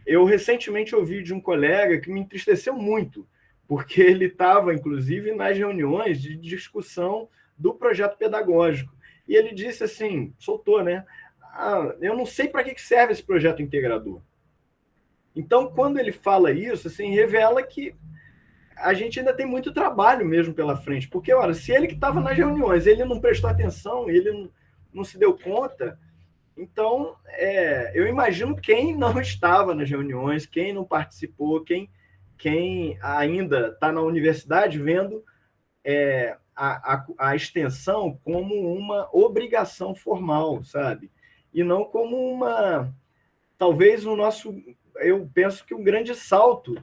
Eu recentemente ouvi de um colega que me entristeceu muito, porque ele estava, inclusive, nas reuniões de discussão do projeto pedagógico. E ele disse assim, soltou, né? Eu não sei para que serve esse projeto integrador. Então, quando ele fala isso, assim, revela que a gente ainda tem muito trabalho mesmo pela frente, porque, olha, se ele que estava nas reuniões, ele não prestou atenção, ele não se deu conta, então, eu imagino quem não estava nas reuniões, quem não participou, quem ainda está na universidade vendo a extensão como uma obrigação formal, sabe? E não como talvez eu penso que um grande salto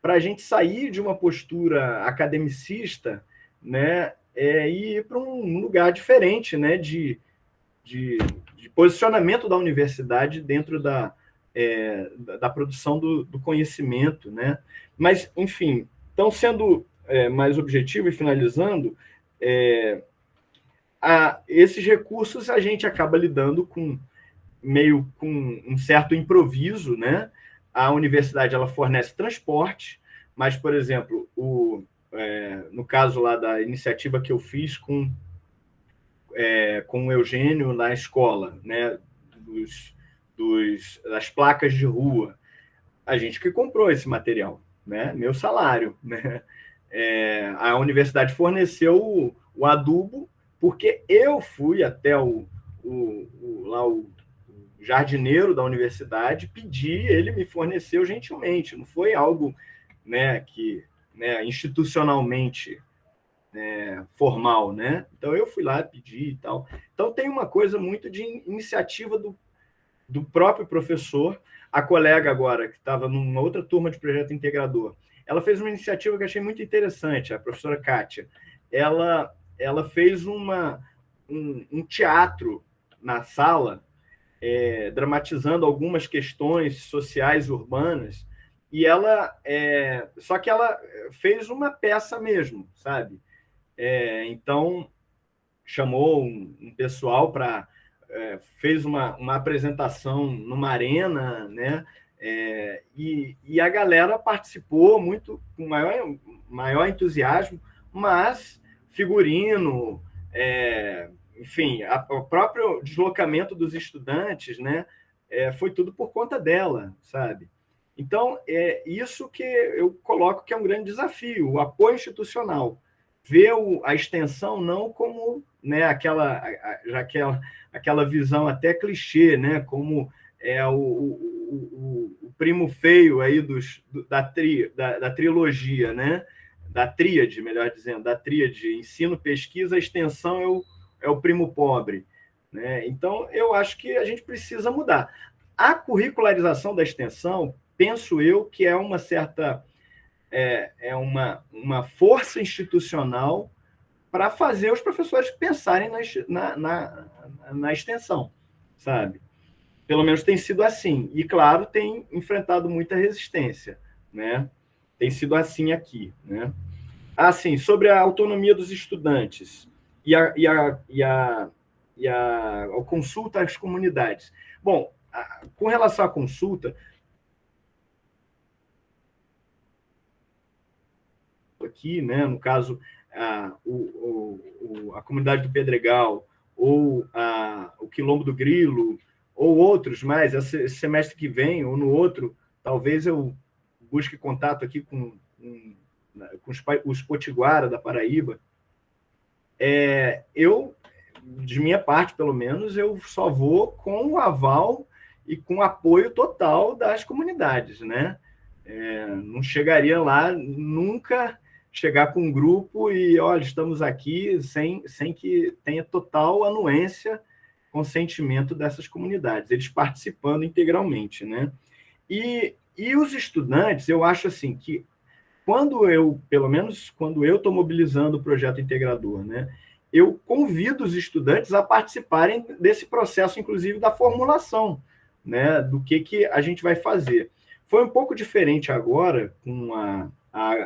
para a gente sair de uma postura academicista, né, e ir para um lugar diferente, né, de posicionamento da universidade dentro da produção do conhecimento, né? Mas, enfim, então, sendo mais objetivo e finalizando, esses recursos a gente acaba lidando com um certo improviso, né? A universidade ela fornece transporte, mas, por exemplo, no caso lá da iniciativa que eu fiz com o Eugênio na escola, né, das placas de rua. A gente que comprou esse material, né? Meu salário, né? A universidade forneceu o adubo, porque eu fui até o jardineiro da universidade, pedi, ele me forneceu gentilmente, não foi algo, né, que, né, institucionalmente formal, né? Então eu fui lá pedir e tal. Então tem uma coisa muito de iniciativa do próprio professor. A colega agora, que estava numa outra turma de projeto integrador, ela fez uma iniciativa que eu achei muito interessante, a professora Kátia. Ela fez um teatro na sala, dramatizando algumas questões sociais urbanas, e só que ela fez uma peça mesmo, sabe? Então, chamou um pessoal para... fez uma apresentação numa arena, né? E a galera participou muito com maior entusiasmo, mas figurino, enfim, o próprio deslocamento dos estudantes, né? Foi tudo por conta dela, sabe? Então, é isso que eu coloco que é um grande desafio, o apoio institucional. Ver a extensão não como, né, aquela visão até clichê, né, como o primo feio aí da trilogia, né, da tríade, melhor dizendo, da tríade ensino, pesquisa, extensão é o primo pobre, né? Então, eu acho que a gente precisa mudar. A curricularização da extensão, penso eu, que é uma certa... uma força institucional para fazer os professores pensarem na extensão, sabe? Pelo menos tem sido assim. E, claro, tem enfrentado muita resistência, né? Tem sido assim aqui, né? Assim, sobre a autonomia dos estudantes e a consulta às comunidades. Bom, com relação à consulta, aqui, né, no caso, a comunidade do Pedregal, ou o Quilombo do Grilo, ou outros mais, esse semestre que vem, ou no outro, talvez eu busque contato aqui com os Potiguara da Paraíba. Eu, de minha parte, pelo menos, eu só vou com o aval e com o apoio total das comunidades, né? Não chegaria lá nunca... chegar com um grupo e, olha, estamos aqui sem que tenha total anuência, consentimento dessas comunidades, eles participando integralmente, né? E os estudantes, eu acho assim, que pelo menos quando eu estou mobilizando o projeto integrador, né, eu convido os estudantes a participarem desse processo, inclusive da formulação, né, do que a gente vai fazer. Foi um pouco diferente agora com a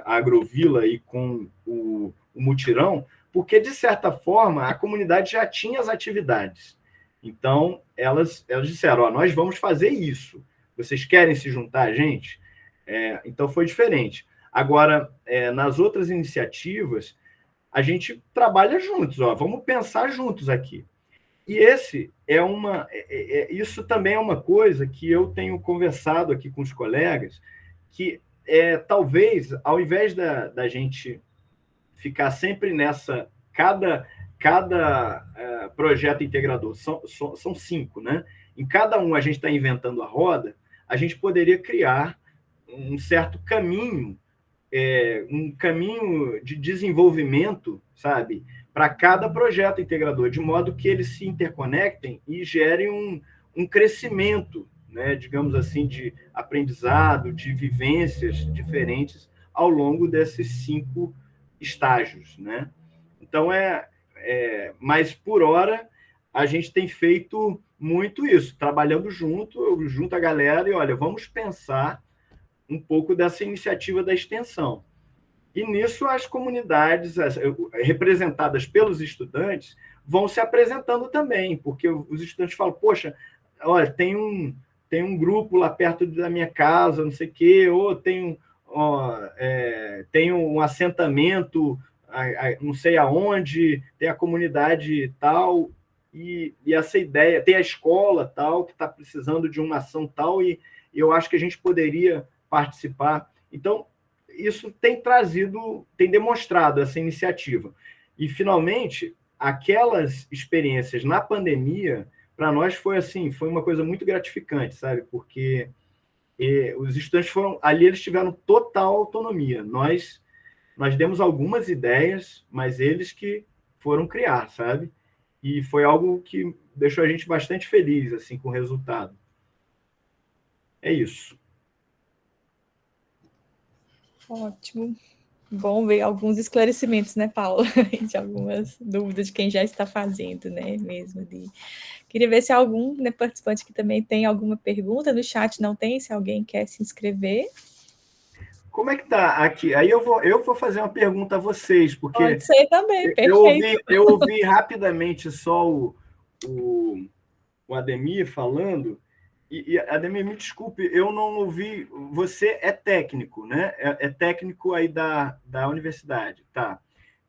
Agrovila e com o Mutirão, porque, de certa forma, a comunidade já tinha as atividades. Então, elas disseram, nós vamos fazer isso. Vocês querem se juntar a gente? Então, foi diferente. Agora, nas outras iniciativas, a gente trabalha juntos. Vamos pensar juntos aqui. E isso também é uma coisa que eu tenho conversado aqui com os colegas, que talvez, ao invés da gente ficar sempre nessa... Cada projeto integrador, são 5, né? Em cada um a gente está inventando a roda, a gente poderia criar um certo caminho, um caminho de desenvolvimento, sabe? Para cada projeto integrador, de modo que eles se interconectem e gerem um crescimento, né, digamos assim, de aprendizado, de vivências diferentes ao longo desses 5 estágios, né? Então, mas por hora a gente tem feito muito isso, trabalhando junto a galera e, olha, vamos pensar um pouco dessa iniciativa da extensão. E nisso as comunidades representadas pelos estudantes vão se apresentando também, porque os estudantes falam, poxa, olha, tem um grupo lá perto da minha casa, não sei o quê, ou tem um assentamento não sei aonde, tem a comunidade tal, e essa ideia, tem a escola tal, que está precisando de uma ação tal, e eu acho que a gente poderia participar. Então, isso tem demonstrado essa iniciativa. E, finalmente, aquelas experiências na pandemia, para nós foi uma coisa muito gratificante, sabe? Porque os estudantes ali, eles tiveram total autonomia. Nós demos algumas ideias, mas eles que foram criar, sabe? E foi algo que deixou a gente bastante feliz, assim, com o resultado. É isso. Ótimo. Bom ver alguns esclarecimentos, né, Paula? De algumas dúvidas de quem já está fazendo, né, mesmo. Queria ver se algum, né, participante que também tem alguma pergunta. No chat não tem, se alguém quer se inscrever. Como é que tá aqui? Aí eu vou fazer uma pergunta a vocês, porque Pode ser também, perfeito. eu ouvi rapidamente só o Ademir falando, e Ademir, me desculpe, eu não ouvi. Você é técnico, né? É técnico aí da universidade, tá?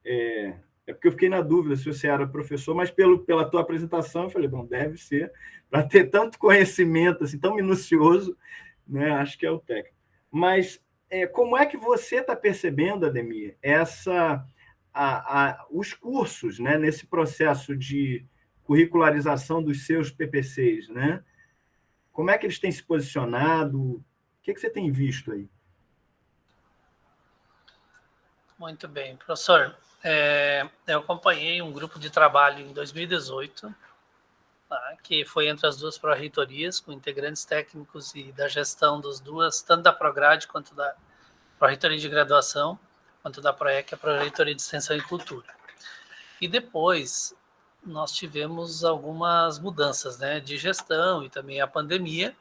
É porque eu fiquei na dúvida se você era professor, mas pela tua apresentação eu falei, bom, deve ser, para ter tanto conhecimento, assim, tão minucioso, né? Acho que é o técnico. Mas como é que você está percebendo, Ademir, os cursos, né, nesse processo de curricularização dos seus PPCs, né? Como é que eles têm se posicionado? O que você tem visto aí? Muito bem, professor. Eu acompanhei um grupo de trabalho em 2018, tá, que foi entre as duas pró-reitorias, com integrantes técnicos e da gestão das duas, tanto da Prograde quanto da Pró-reitoria de Graduação, quanto da PROEC, a Pró-reitoria de Extensão e Cultura. E depois nós tivemos algumas mudanças, né, de gestão e também a pandemia,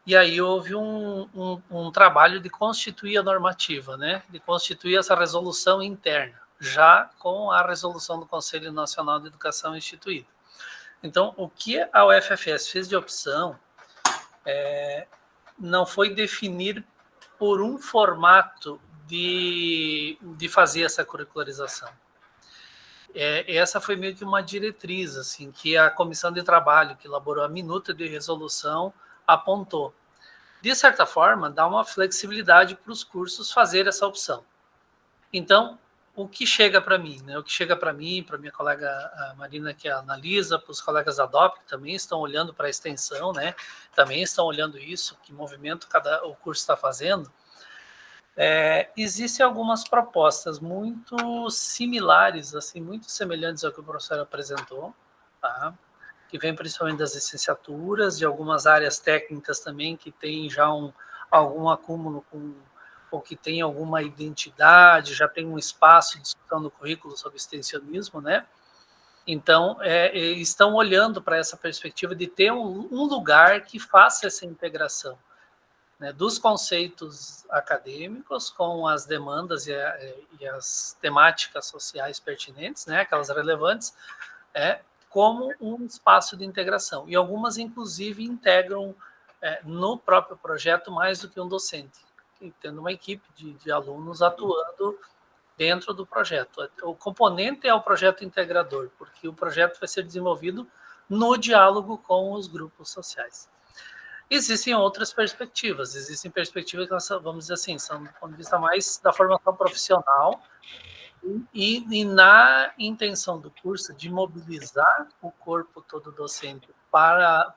e aí houve um trabalho de constituir a normativa, né, de constituir essa resolução interna, já com a resolução do Conselho Nacional de Educação instituída. Então, o que a UFFS fez de opção não foi definir por um formato de fazer essa curricularização. Essa foi meio que uma diretriz, assim, que a comissão de trabalho que elaborou a minuta de resolução apontou. De certa forma, dá uma flexibilidade para os cursos fazer essa opção. Então, o que chega para mim, né? O que chega para mim, para minha colega a Marina, que analisa, para os colegas da DOP, que também estão olhando para a extensão, né? Também estão olhando isso, que movimento o curso está fazendo. Existem algumas propostas muito similares, assim, muito semelhantes ao que o professor apresentou, tá? Que vem principalmente das licenciaturas, de algumas áreas técnicas também, que tem já algum acúmulo ou que tem alguma identidade, já tem um espaço de discussão no currículo sobre extensionismo, né? Então, estão olhando para essa perspectiva de ter um lugar que faça essa integração, né, dos conceitos acadêmicos com as demandas e as temáticas sociais pertinentes, né, aquelas relevantes, como um espaço de integração. E algumas, inclusive, integram no próprio projeto mais do que um docente, tendo uma equipe de alunos atuando dentro do projeto. O componente é o projeto integrador, porque o projeto vai ser desenvolvido no diálogo com os grupos sociais. Existem outras perspectivas, existem perspectivas que, vamos dizer assim, são do ponto de vista mais da formação profissional e na intenção do curso de mobilizar o corpo todo docente para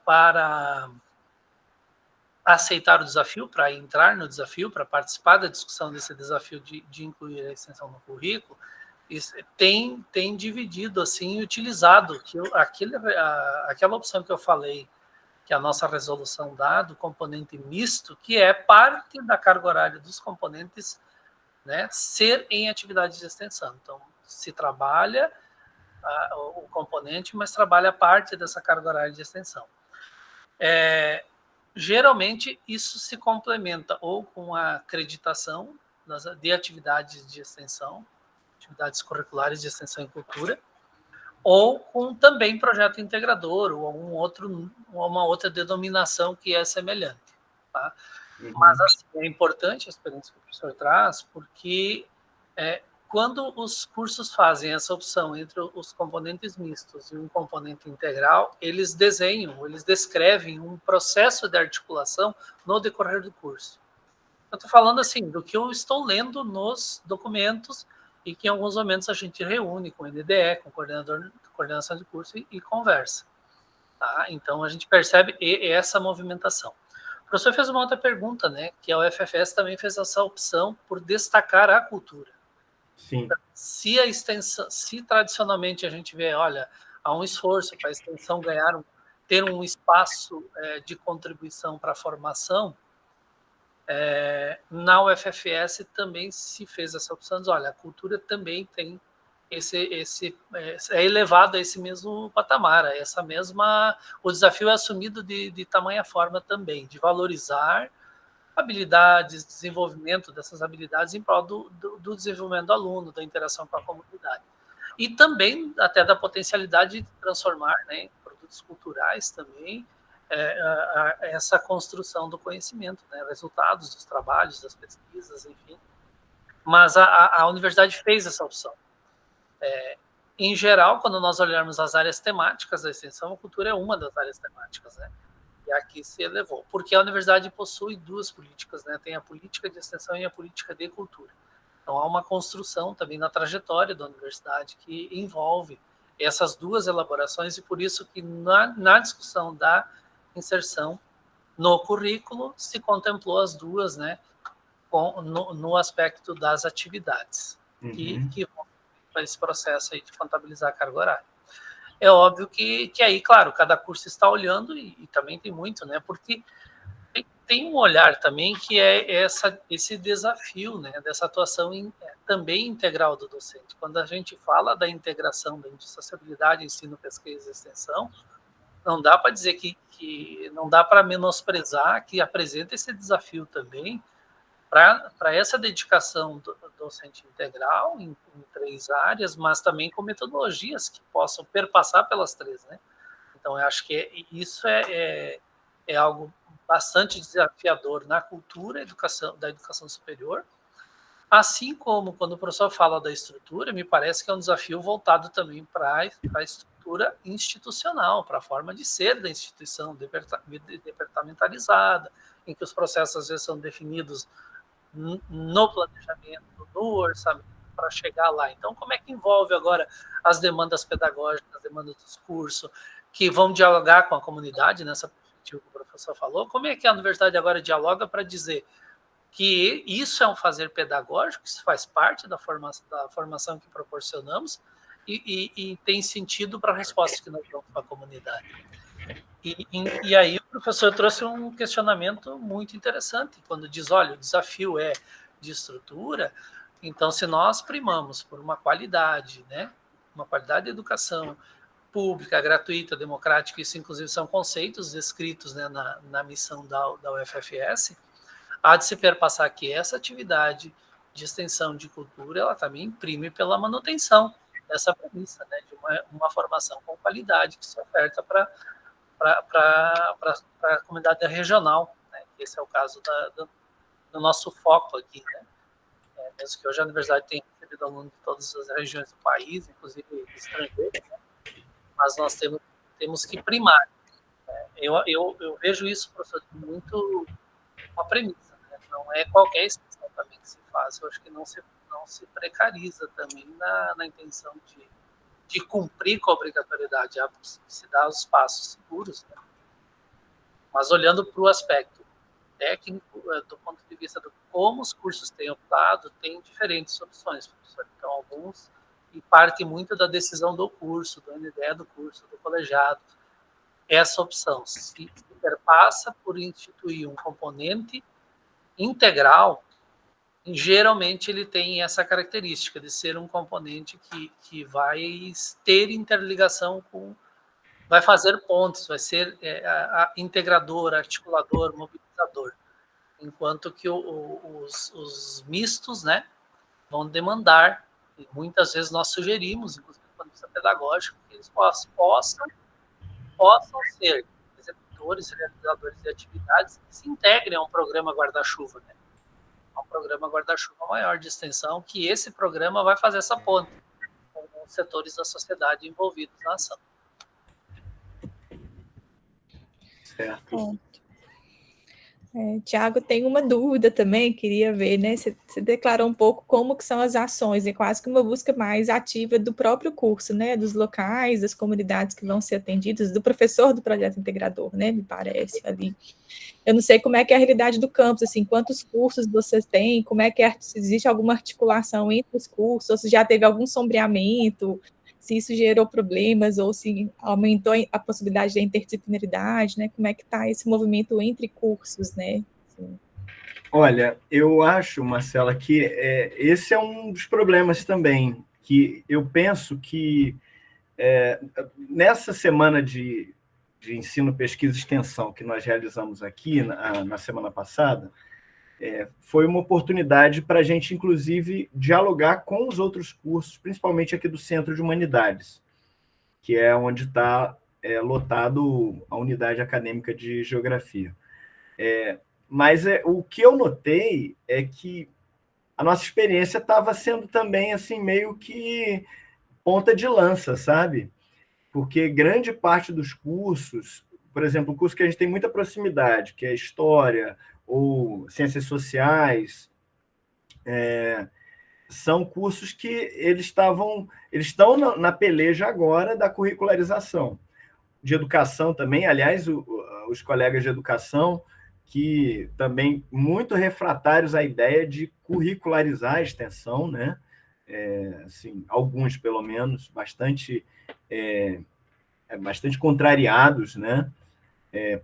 aceitar o desafio, para entrar no desafio, para participar da discussão desse desafio de incluir a extensão no currículo, tem dividido, assim, utilizado aquela opção que eu falei, que a nossa resolução dá do componente misto, que é parte da carga horária dos componentes, né, ser em atividade de extensão. Então, se trabalha o componente, mas trabalha parte dessa carga horária de extensão. Geralmente, isso se complementa ou com a acreditação de atividades de extensão, atividades curriculares de extensão e cultura, ou com também projeto integrador, ou uma outra denominação que é semelhante. Tá? Mas assim, é importante a experiência que o professor traz, porque quando os cursos fazem essa opção entre os componentes mistos e um componente integral, eles desenham, eles descrevem um processo de articulação no decorrer do curso. Eu estou falando assim, do que eu estou lendo nos documentos e que em alguns momentos a gente reúne com o NDE, com o coordenador de coordenação de curso e conversa. Tá? Então, a gente percebe essa movimentação. O professor fez uma outra pergunta, né, que a UFFS também fez essa opção por destacar a cultura. Sim. Se a extensão, se tradicionalmente a gente vê, olha, há um esforço para a extensão ter um espaço de contribuição para a formação, na UFFS também se fez essa opção de, olha, a cultura também tem é elevado a esse mesmo patamar, o desafio é assumido de tamanha forma também, de valorizar habilidades, desenvolvimento dessas habilidades em prol do desenvolvimento do aluno, da interação com a comunidade. E também até da potencialidade de transformar, né, em produtos culturais também, essa construção do conhecimento, né, resultados dos trabalhos, das pesquisas, enfim. Mas a universidade fez essa opção. Em geral, quando nós olharmos as áreas temáticas da extensão, a cultura é uma das áreas temáticas, né? E aqui se elevou, porque a universidade possui duas políticas, né? Tem a política de extensão e a política de cultura. Então, há uma construção também na trajetória da universidade que envolve essas duas elaborações, e por isso que na discussão da inserção no currículo se contemplou as duas, né? No aspecto das atividades, que vão para esse processo aí de contabilizar a carga horária. É óbvio que aí, claro, cada curso está olhando, e também tem muito, né? Porque tem um olhar também que é esse desafio, né? Dessa atuação também integral do docente. Quando a gente fala da integração, da indissociabilidade, ensino, pesquisa e extensão, não dá para dizer que não dá para menosprezar que apresenta esse desafio também para essa dedicação do docente integral em 3 áreas, mas também com metodologias que possam perpassar pelas 3, né? Então, eu acho que isso é algo bastante desafiador na cultura da educação superior, assim como quando o professor fala da estrutura, me parece que é um desafio voltado também para a estrutura institucional, para a forma de ser da instituição departamentalizada, em que os processos às vezes são definidos no planejamento, no orçamento, para chegar lá. Então, como é que envolve agora as demandas pedagógicas, as demandas dos cursos, que vão dialogar com a comunidade, nessa perspectiva que o professor falou? Como é que a universidade agora dialoga para dizer que isso é um fazer pedagógico, que isso faz parte da formação que proporcionamos e tem sentido para a resposta que nós damos para a comunidade? E aí o professor trouxe um questionamento muito interessante, quando diz, olha, o desafio é de estrutura, então se nós primamos por uma qualidade, né, uma qualidade de educação pública, gratuita, democrática, isso inclusive são conceitos descritos, né, na missão da UFFS, há de se perpassar que essa atividade de extensão de cultura, ela também imprime pela manutenção dessa premissa, né, de uma formação com qualidade que se oferta para a comunidade regional, né? Esse é o caso do nosso foco aqui, né? Mesmo que hoje a universidade tenha recebido alunos de todas as regiões do país, inclusive estrangeiros, né? Mas nós temos que primar. Né? Eu vejo isso, professor, muito uma premissa, né? Não é qualquer extensão também que se faz. Eu acho que não se precariza também na intenção de cumprir com a obrigatoriedade, se dar os passos seguros, né? Mas olhando para o aspecto técnico, do ponto de vista de como os cursos têm optado, tem diferentes opções, professor. Então, alguns, e parte muito da decisão do curso, da ideia do curso, do colegiado, essa opção se perpassa por instituir um componente integral. Geralmente ele tem essa característica de ser um componente que vai ter interligação vai fazer pontes, vai ser integrador, articulador, mobilizador, enquanto que os mistos, né, vão demandar, e muitas vezes nós sugerimos, inclusive do ponto de vista pedagógico, que eles possam ser executores, realizadores de atividades que se integrem a um programa guarda-chuva, né? um programa guarda-chuva maior de extensão, que esse programa vai fazer essa ponte com os setores da sociedade envolvidos na ação. Certo. Tiago, tem uma dúvida também, queria ver, né? Você declarou um pouco como que são as ações, é quase que uma busca mais ativa do próprio curso, né? Dos locais, das comunidades que vão ser atendidas, do professor do projeto integrador, né? Me parece ali. Eu não sei como é que é a realidade do campus, assim, quantos cursos vocês têm, como é que se existe alguma articulação entre os cursos, ou se já teve algum sombreamento, se isso gerou problemas, ou se aumentou a possibilidade da interdisciplinaridade, né? Como é que está esse movimento entre cursos, né? Assim. Olha, eu acho, Marcela, que esse é um dos problemas também, que eu penso que nessa semana de ensino, pesquisa e extensão que nós realizamos aqui na semana passada, foi uma oportunidade para a gente, inclusive, dialogar com os outros cursos, principalmente aqui do Centro de Humanidades, que é onde está lotado a unidade acadêmica de Geografia. Mas o que eu notei é que a nossa experiência estava sendo também assim meio que ponta de lança, sabe? Porque grande parte dos cursos, por exemplo, o curso que a gente tem muita proximidade, que é História ou Ciências Sociais, são cursos que eles estão na peleja agora da curricularização. De educação também, aliás, os colegas de educação, que também muito refratários à ideia de curricularizar a extensão, né? Assim, alguns, pelo menos, bastante contrariados, né?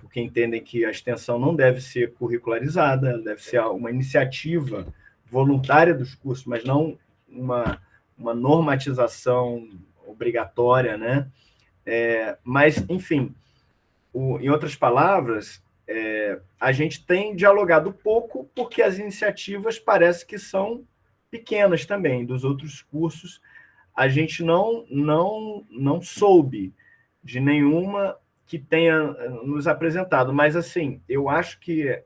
Porque entendem que a extensão não deve ser curricularizada, deve ser uma iniciativa voluntária dos cursos, mas não uma normatização obrigatória, né? Mas, enfim, em outras palavras, a gente tem dialogado pouco porque as iniciativas parece que são pequenas também. Dos outros cursos, a gente não soube de nenhuma que tenha nos apresentado. Mas, assim, eu acho que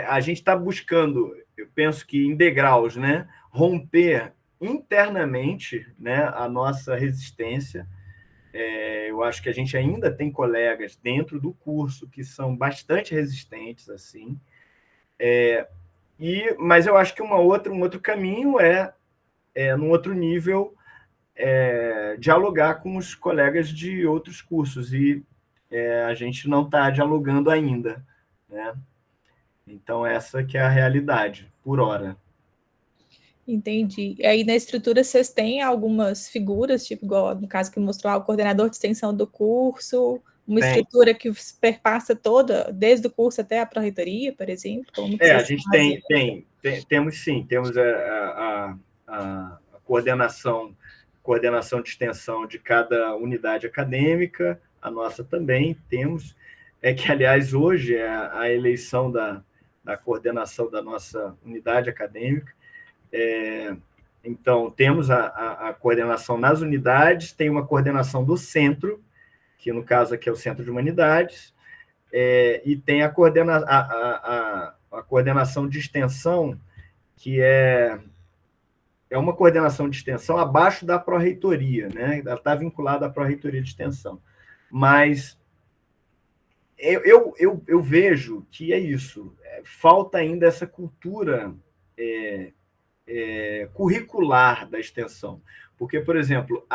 a gente está buscando, eu penso que em degraus, né, romper internamente, né, a nossa resistência. Eu acho que a gente ainda tem colegas dentro do curso que são bastante resistentes, assim. Mas eu acho que um outro caminho num outro nível, dialogar com os colegas de outros cursos, e a gente não está dialogando ainda, né? Então, essa que é a realidade, por hora. Entendi. E aí, na estrutura, vocês têm algumas figuras, tipo, igual no caso que mostrou o coordenador de extensão do curso, uma estrutura que perpassa toda, desde o curso até a pró-reitoria, por exemplo? Como que a vocês gente fazem? temos sim, temos a coordenação de extensão de cada unidade acadêmica, a nossa também temos, que, aliás, hoje é a eleição da coordenação da nossa unidade acadêmica. Então, temos a coordenação nas unidades, tem uma coordenação do centro, que no caso aqui é o Centro de Humanidades, e tem a coordenação de extensão, que é uma coordenação de extensão abaixo da pró-reitoria, né? Ela está vinculada à pró-reitoria de extensão. Mas eu vejo que é isso, falta ainda essa cultura curricular da extensão. Porque, por exemplo,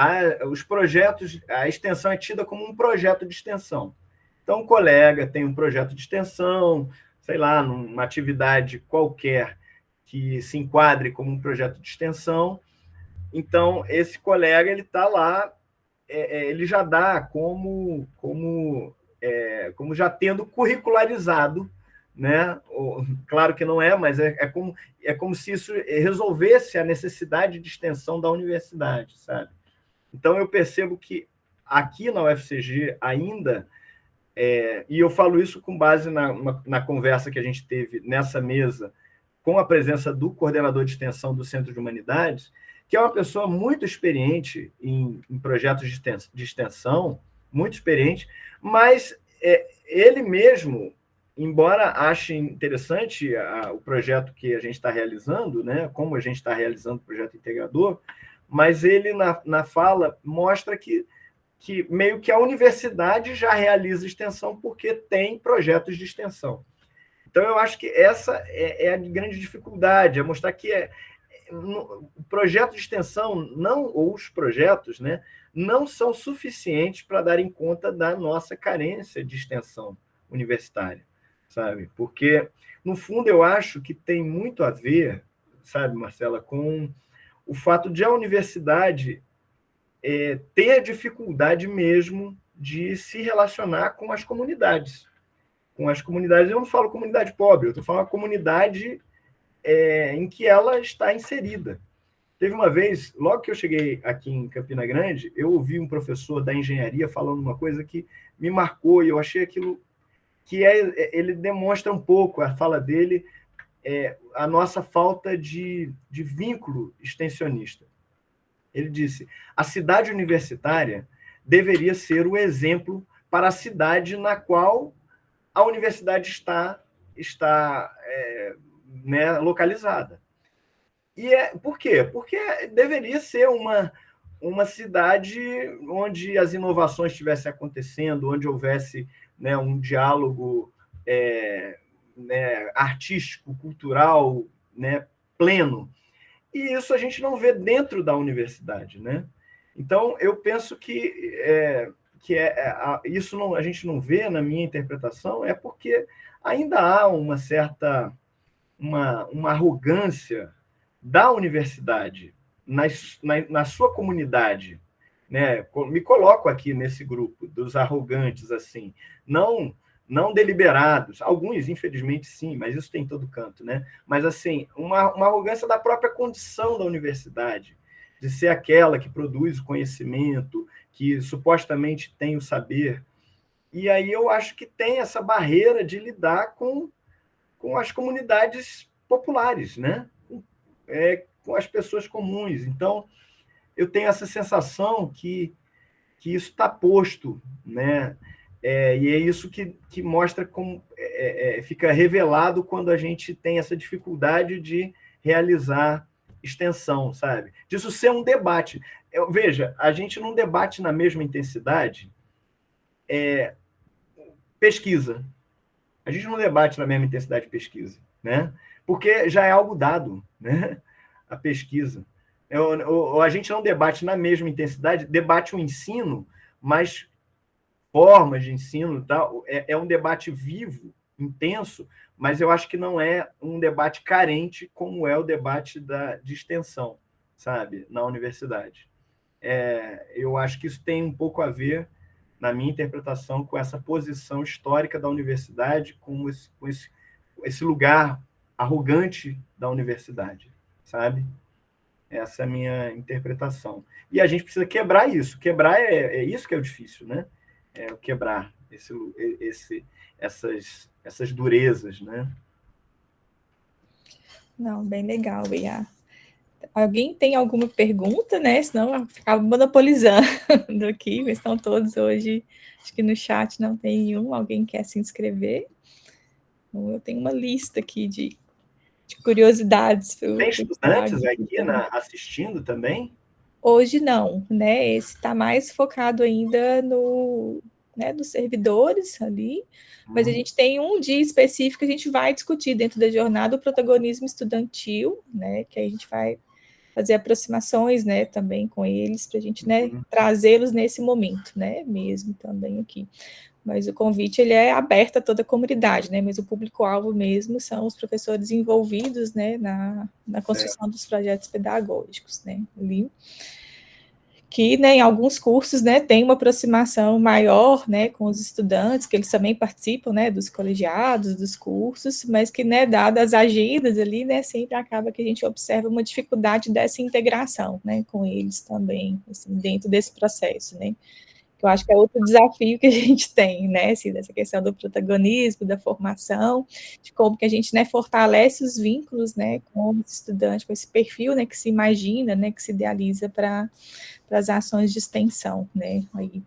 os projetos, a extensão é tida como um projeto de extensão. Então, o colega tem um projeto de extensão, sei lá, numa atividade qualquer que se enquadre como um projeto de extensão. Então, esse colega, ele está lá, ele já dá como já tendo curricularizado, né? Claro que não é, mas é como se isso resolvesse a necessidade de extensão da universidade, sabe? Então, eu percebo que aqui na UFCG ainda, e eu falo isso com base na conversa que a gente teve nessa mesa, com a presença do coordenador de extensão do Centro de Humanidades, que é uma pessoa muito experiente em projetos de extensão, muito experiente, mas ele mesmo embora ache interessante o projeto que a gente está realizando, né, como a gente está realizando o projeto integrador, mas ele, na fala, mostra que meio que a universidade já realiza extensão porque tem projetos de extensão. Então, eu acho que essa é a grande dificuldade, é mostrar que o projeto de extensão, ou os projetos, né, não são suficientes para darem conta da nossa carência de extensão universitária, sabe? Porque, no fundo, eu acho que tem muito a ver, sabe, Marcela, com o fato de a universidade ter dificuldade mesmo de se relacionar com as comunidades. Com as comunidades, eu não falo comunidade pobre, eu estou falando comunidade em que ela está inserida. Teve uma vez, logo que eu cheguei aqui em Campina Grande, eu ouvi um professor da engenharia falando uma coisa que me marcou, e eu achei aquilo que ele demonstra um pouco, a fala dele, a nossa falta de vínculo extensionista. Ele disse: a cidade universitária deveria ser o exemplo para a cidade na qual a universidade está né, localizada. E por quê? Porque deveria ser uma cidade onde as inovações estivessem acontecendo, onde houvesse, né, um diálogo né, artístico, cultural, né, pleno. E isso a gente não vê dentro da universidade, né? Então, eu penso que isso a gente não vê, na minha interpretação, é porque ainda há uma certa uma arrogância da universidade na sua comunidade, né? Me coloco aqui nesse grupo dos arrogantes, assim, não deliberados, alguns, infelizmente, sim, mas isso tem em todo canto, né? Mas, assim, uma arrogância da própria condição da universidade, de ser aquela que produz o conhecimento, que supostamente tem o saber. E aí eu acho que tem essa barreira de lidar com as comunidades populares, né? Com as pessoas comuns. Então, eu tenho essa sensação que isso está posto, né? E é isso que mostra como fica revelado quando a gente tem essa dificuldade de realizar extensão, sabe? Disso ser um debate. Veja, a gente não debate na mesma intensidade pesquisa. A gente não debate na mesma intensidade de pesquisa, né? Porque já é algo dado, né? A pesquisa. A gente não debate na mesma intensidade, debate o ensino, mas formas de ensino e tal, é um debate vivo, intenso, mas eu acho que não é um debate carente como é o debate de extensão, sabe, na universidade. Eu acho que isso tem um pouco a ver, na minha interpretação, com essa posição histórica da universidade, com esse lugar arrogante da universidade, sabe? Essa é a minha interpretação. E a gente precisa quebrar isso. Quebrar é isso que é o difícil, né? Quebrar essas durezas, né? Não, bem legal, Bia. Alguém tem alguma pergunta, né? Senão eu ficava monopolizando aqui, mas estão todos hoje. Acho que no chat não tem nenhum. Alguém quer se inscrever? Então, eu tenho uma lista aqui de curiosidades. Tem estudantes aqui assistindo também? Hoje não, né? Esse está mais focado ainda dos servidores ali, mas a gente tem um dia específico que a gente vai discutir dentro da jornada o protagonismo estudantil, né? Que aí a gente vai fazer aproximações, né, também com eles, para a gente, né, trazê-los nesse momento, né, mesmo também aqui. Mas o convite, ele é aberto a toda a comunidade, né, mas o público-alvo mesmo são os professores envolvidos, né, na construção dos projetos pedagógicos, né, ali. Que, né, em alguns cursos, né, tem uma aproximação maior, né, com os estudantes, que eles também participam, né, dos colegiados, dos cursos, mas que, né, dadas as agendas ali, né, sempre acaba que a gente observa uma dificuldade dessa integração, né, com eles também, assim, dentro desse processo, né. Eu acho que é outro desafio que a gente tem, né, assim, dessa questão do protagonismo, da formação, de como que a gente, né, fortalece os vínculos, né, com os estudantes, com esse perfil, né, que se imagina, né, que se idealiza para as ações de extensão, né, aí.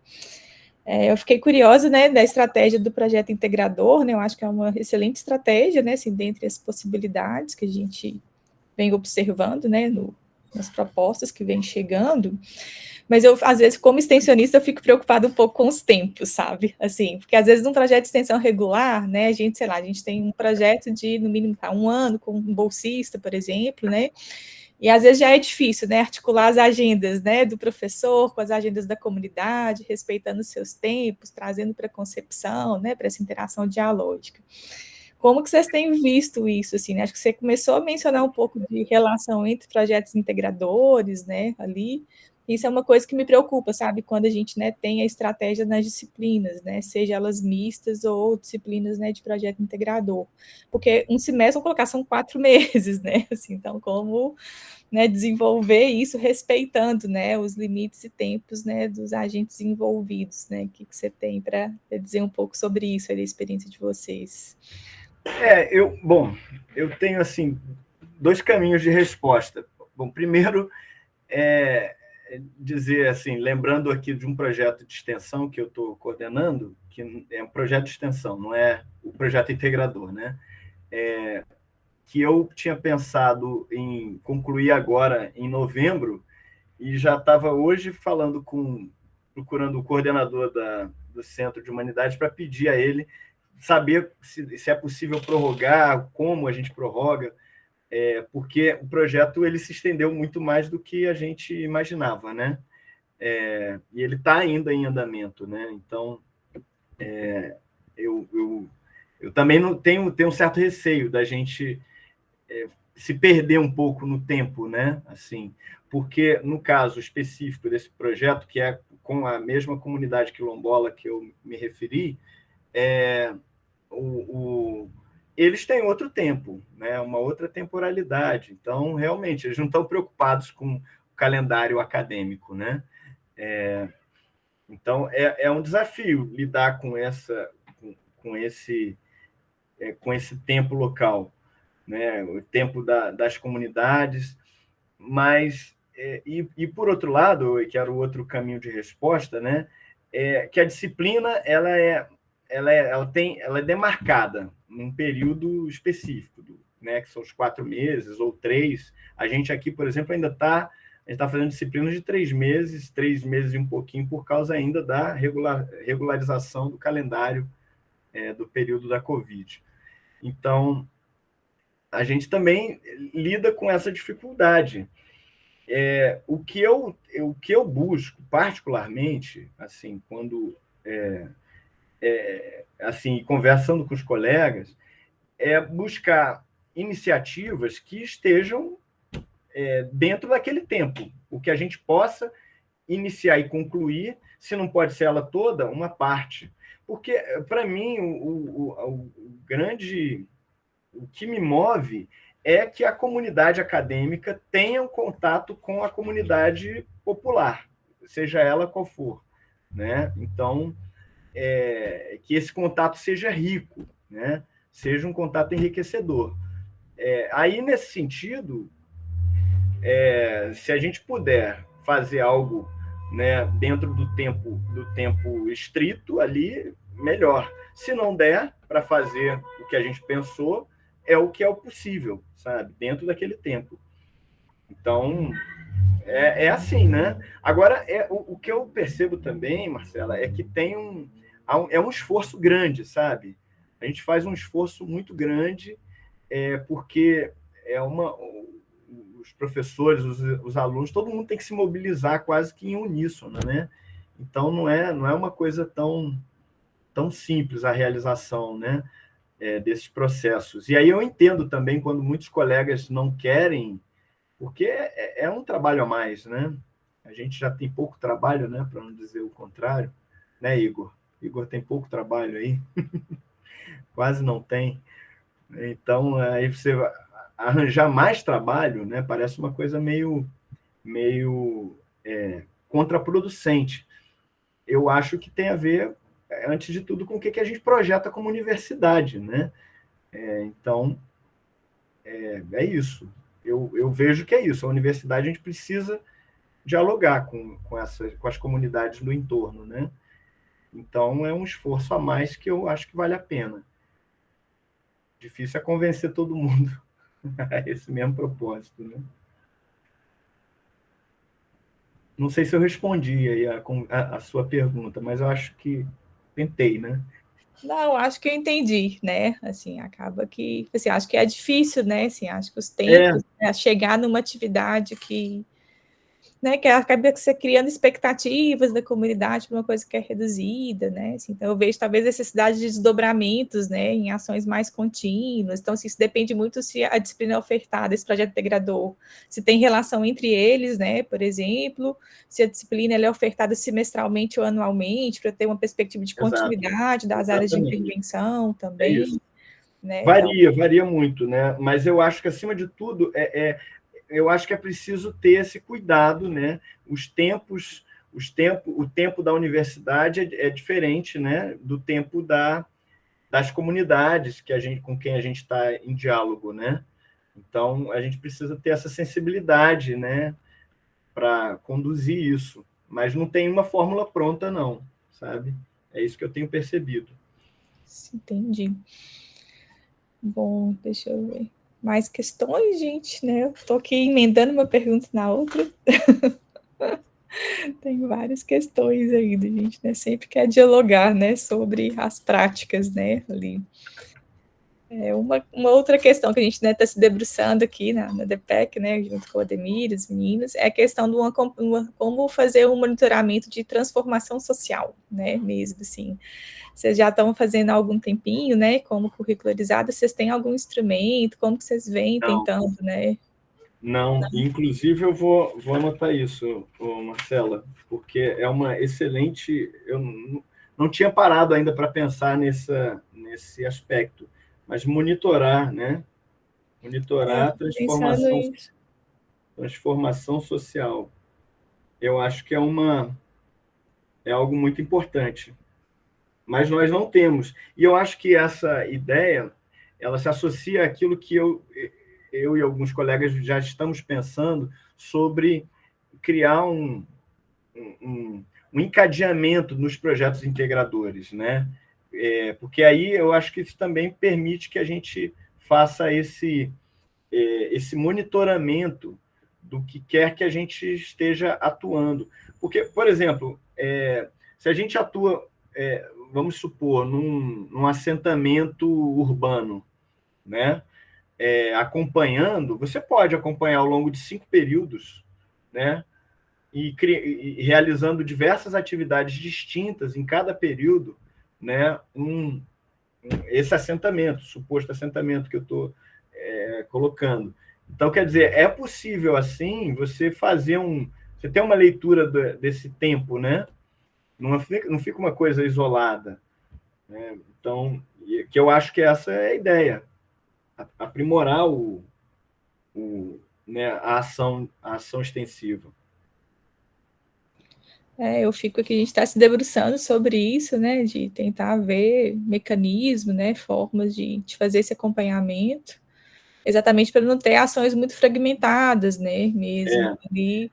Eu fiquei curiosa, né, da estratégia do projeto integrador, né, eu acho que é uma excelente estratégia, né, assim, dentre as possibilidades que a gente vem observando, né, nas propostas que vem chegando, mas eu, às vezes, como extensionista, eu fico preocupada um pouco com os tempos, sabe, assim, porque às vezes num projeto de extensão regular, né, a gente, sei lá, a gente tem um projeto de, no mínimo, 1 ano, com um bolsista, por exemplo, né, e às vezes já é difícil, né, articular as agendas, né, do professor com as agendas da comunidade, respeitando os seus tempos, trazendo para a concepção, né, para essa interação dialógica. Como que vocês têm visto isso, assim, né? Acho que você começou a mencionar um pouco de relação entre projetos integradores, né, ali. Isso é uma coisa que me preocupa, sabe? Quando a gente, né, tem a estratégia nas disciplinas, né, seja elas mistas ou disciplinas, né, de projeto integrador. Porque um semestre, vou colocar, são 4 meses, né? Assim, então, como, né, desenvolver isso respeitando, né, os limites e tempos, né, dos agentes envolvidos, né? O que você tem para dizer um pouco sobre isso, aí, da experiência de vocês? Eu tenho, assim, 2 caminhos de resposta. Bom, primeiro, dizer, assim, lembrando aqui de um projeto de extensão que eu estou coordenando, que é um projeto de extensão, não é o projeto integrador, né? Que eu tinha pensado em concluir agora em novembro e já estava hoje procurando o coordenador do Centro de Humanidades para pedir a ele saber se é possível prorrogar, como a gente prorroga, porque o projeto ele se estendeu muito mais do que a gente imaginava, né? E ele está ainda em andamento, né? Então, eu também não tenho um certo receio da gente se perder um pouco no tempo, né? Assim, porque no caso específico desse projeto, que é com a mesma comunidade quilombola que eu me referi, eles têm outro tempo, né? Uma outra temporalidade. Então, realmente, eles não estão preocupados com o calendário acadêmico, né? Então, é um desafio lidar com esse tempo local, né? O tempo das comunidades, mas por outro lado, que era o outro caminho de resposta, né? Que a disciplina ela é demarcada num período específico, né? Que são os 4 meses ou 3. A gente aqui, por exemplo, ainda está fazendo disciplinas de 3 meses e um pouquinho, por causa ainda da regularização do calendário do período da Covid. Então, a gente também lida com essa dificuldade. O que eu busco, particularmente, assim, quando assim, conversando com os colegas, é buscar iniciativas que estejam dentro daquele tempo, o que a gente possa iniciar e concluir, se não pode ser ela toda, uma parte. Porque, para mim, o que me move é que a comunidade acadêmica tenha um contato com a comunidade popular, seja ela qual for, né? Então, que esse contato seja rico, né? Seja um contato enriquecedor. Aí, nesse sentido, se a gente puder fazer algo, né, dentro do tempo estrito ali, melhor. Se não der para fazer o que a gente pensou, é o que é o possível, sabe? Dentro daquele tempo. Então, assim, né? Agora, o que eu percebo também, Marcela, é que tem um esforço grande, sabe? A gente faz um esforço muito grande, porque os professores, os alunos, todo mundo tem que se mobilizar quase que em uníssono, né? Então, não é uma coisa tão simples a realização, né? Desses processos. E aí eu entendo também quando muitos colegas não querem, porque é um trabalho a mais, né? A gente já tem pouco trabalho, né? Para não dizer o contrário, né, Igor? Igor tem pouco trabalho aí, quase não tem. Então, aí você arranjar mais trabalho, né? Parece uma coisa meio contraproducente. Eu acho que tem a ver, antes de tudo, com o que a gente projeta como universidade, né? Então, é isso. Eu vejo que é isso. A universidade, a gente precisa dialogar com as comunidades do entorno, né? Então, é um esforço a mais que eu acho que vale a pena. Difícil é convencer todo mundo a esse mesmo propósito, né? Não sei se eu respondi aí a sua pergunta, mas eu acho que tentei, né? Não, acho que eu entendi, né? Assim, acaba que, assim, acho que é difícil, né? Assim, acho que os tempos, né, chegar numa atividade que, né, que acaba você criando expectativas da comunidade para uma coisa que é reduzida, né? Assim, então eu vejo talvez necessidade de desdobramentos, né, em ações mais contínuas. Então, assim, isso depende muito se a disciplina é ofertada, esse projeto integrador, se tem relação entre eles, né, por exemplo, se a disciplina ela é ofertada semestralmente ou anualmente, para ter uma perspectiva de continuidade das áreas de intervenção É também, isso. né? Então, Varia muito, né? Mas eu acho que, acima de tudo, eu acho que é preciso ter esse cuidado, né? O tempo da universidade é diferente, né? Do tempo das comunidades com quem a gente está em diálogo, né? Então, a gente precisa ter essa sensibilidade, né? Para conduzir isso. Mas não tem uma fórmula pronta, não, sabe? É isso que eu tenho percebido. entendi. Bom, deixa eu ver. Mais questões, gente, né? Eu tô aqui emendando uma pergunta na outra. Tem várias questões ainda, gente, né? Sempre quer dialogar, né, sobre as práticas, né, ali. Uma outra questão que a gente, né, está se debruçando aqui na DPEC, né, junto com o Ademir, as meninas, é a questão de como fazer um monitoramento de transformação social, né, mesmo assim. Vocês já estão fazendo há algum tempinho, né, como curricularizada, vocês têm algum instrumento, como que vocês vêm tentando, né? Não, inclusive eu vou anotar isso, Marcela, porque é uma excelente... Eu não tinha parado ainda para pensar nesse aspecto, mas monitorar, né? Monitorar a Pensando em... transformação social. Eu acho que é algo muito importante. Mas nós não temos. E eu acho que essa ideia, ela se associa àquilo que eu e alguns colegas já estamos pensando sobre criar um encadeamento nos projetos integradores, né? Porque aí eu acho que isso também permite que a gente faça esse monitoramento do que quer que a gente esteja atuando. Porque, por exemplo, se a gente atua, vamos supor, num assentamento urbano, né? Acompanhando, você pode acompanhar ao longo de 5 períodos, né? E realizando diversas atividades distintas em cada período, né? Esse assentamento, suposto assentamento que eu estou colocando. Então, quer dizer, é possível, assim, você você ter uma leitura desse tempo, né? Não fica uma coisa isolada, né? Então, que eu acho que essa é a ideia, aprimorar né, a ação extensiva. Eu fico aqui, a gente está se debruçando sobre isso, né, de tentar ver mecanismos, né, formas de fazer esse acompanhamento, exatamente para não ter ações muito fragmentadas, né, mesmo. E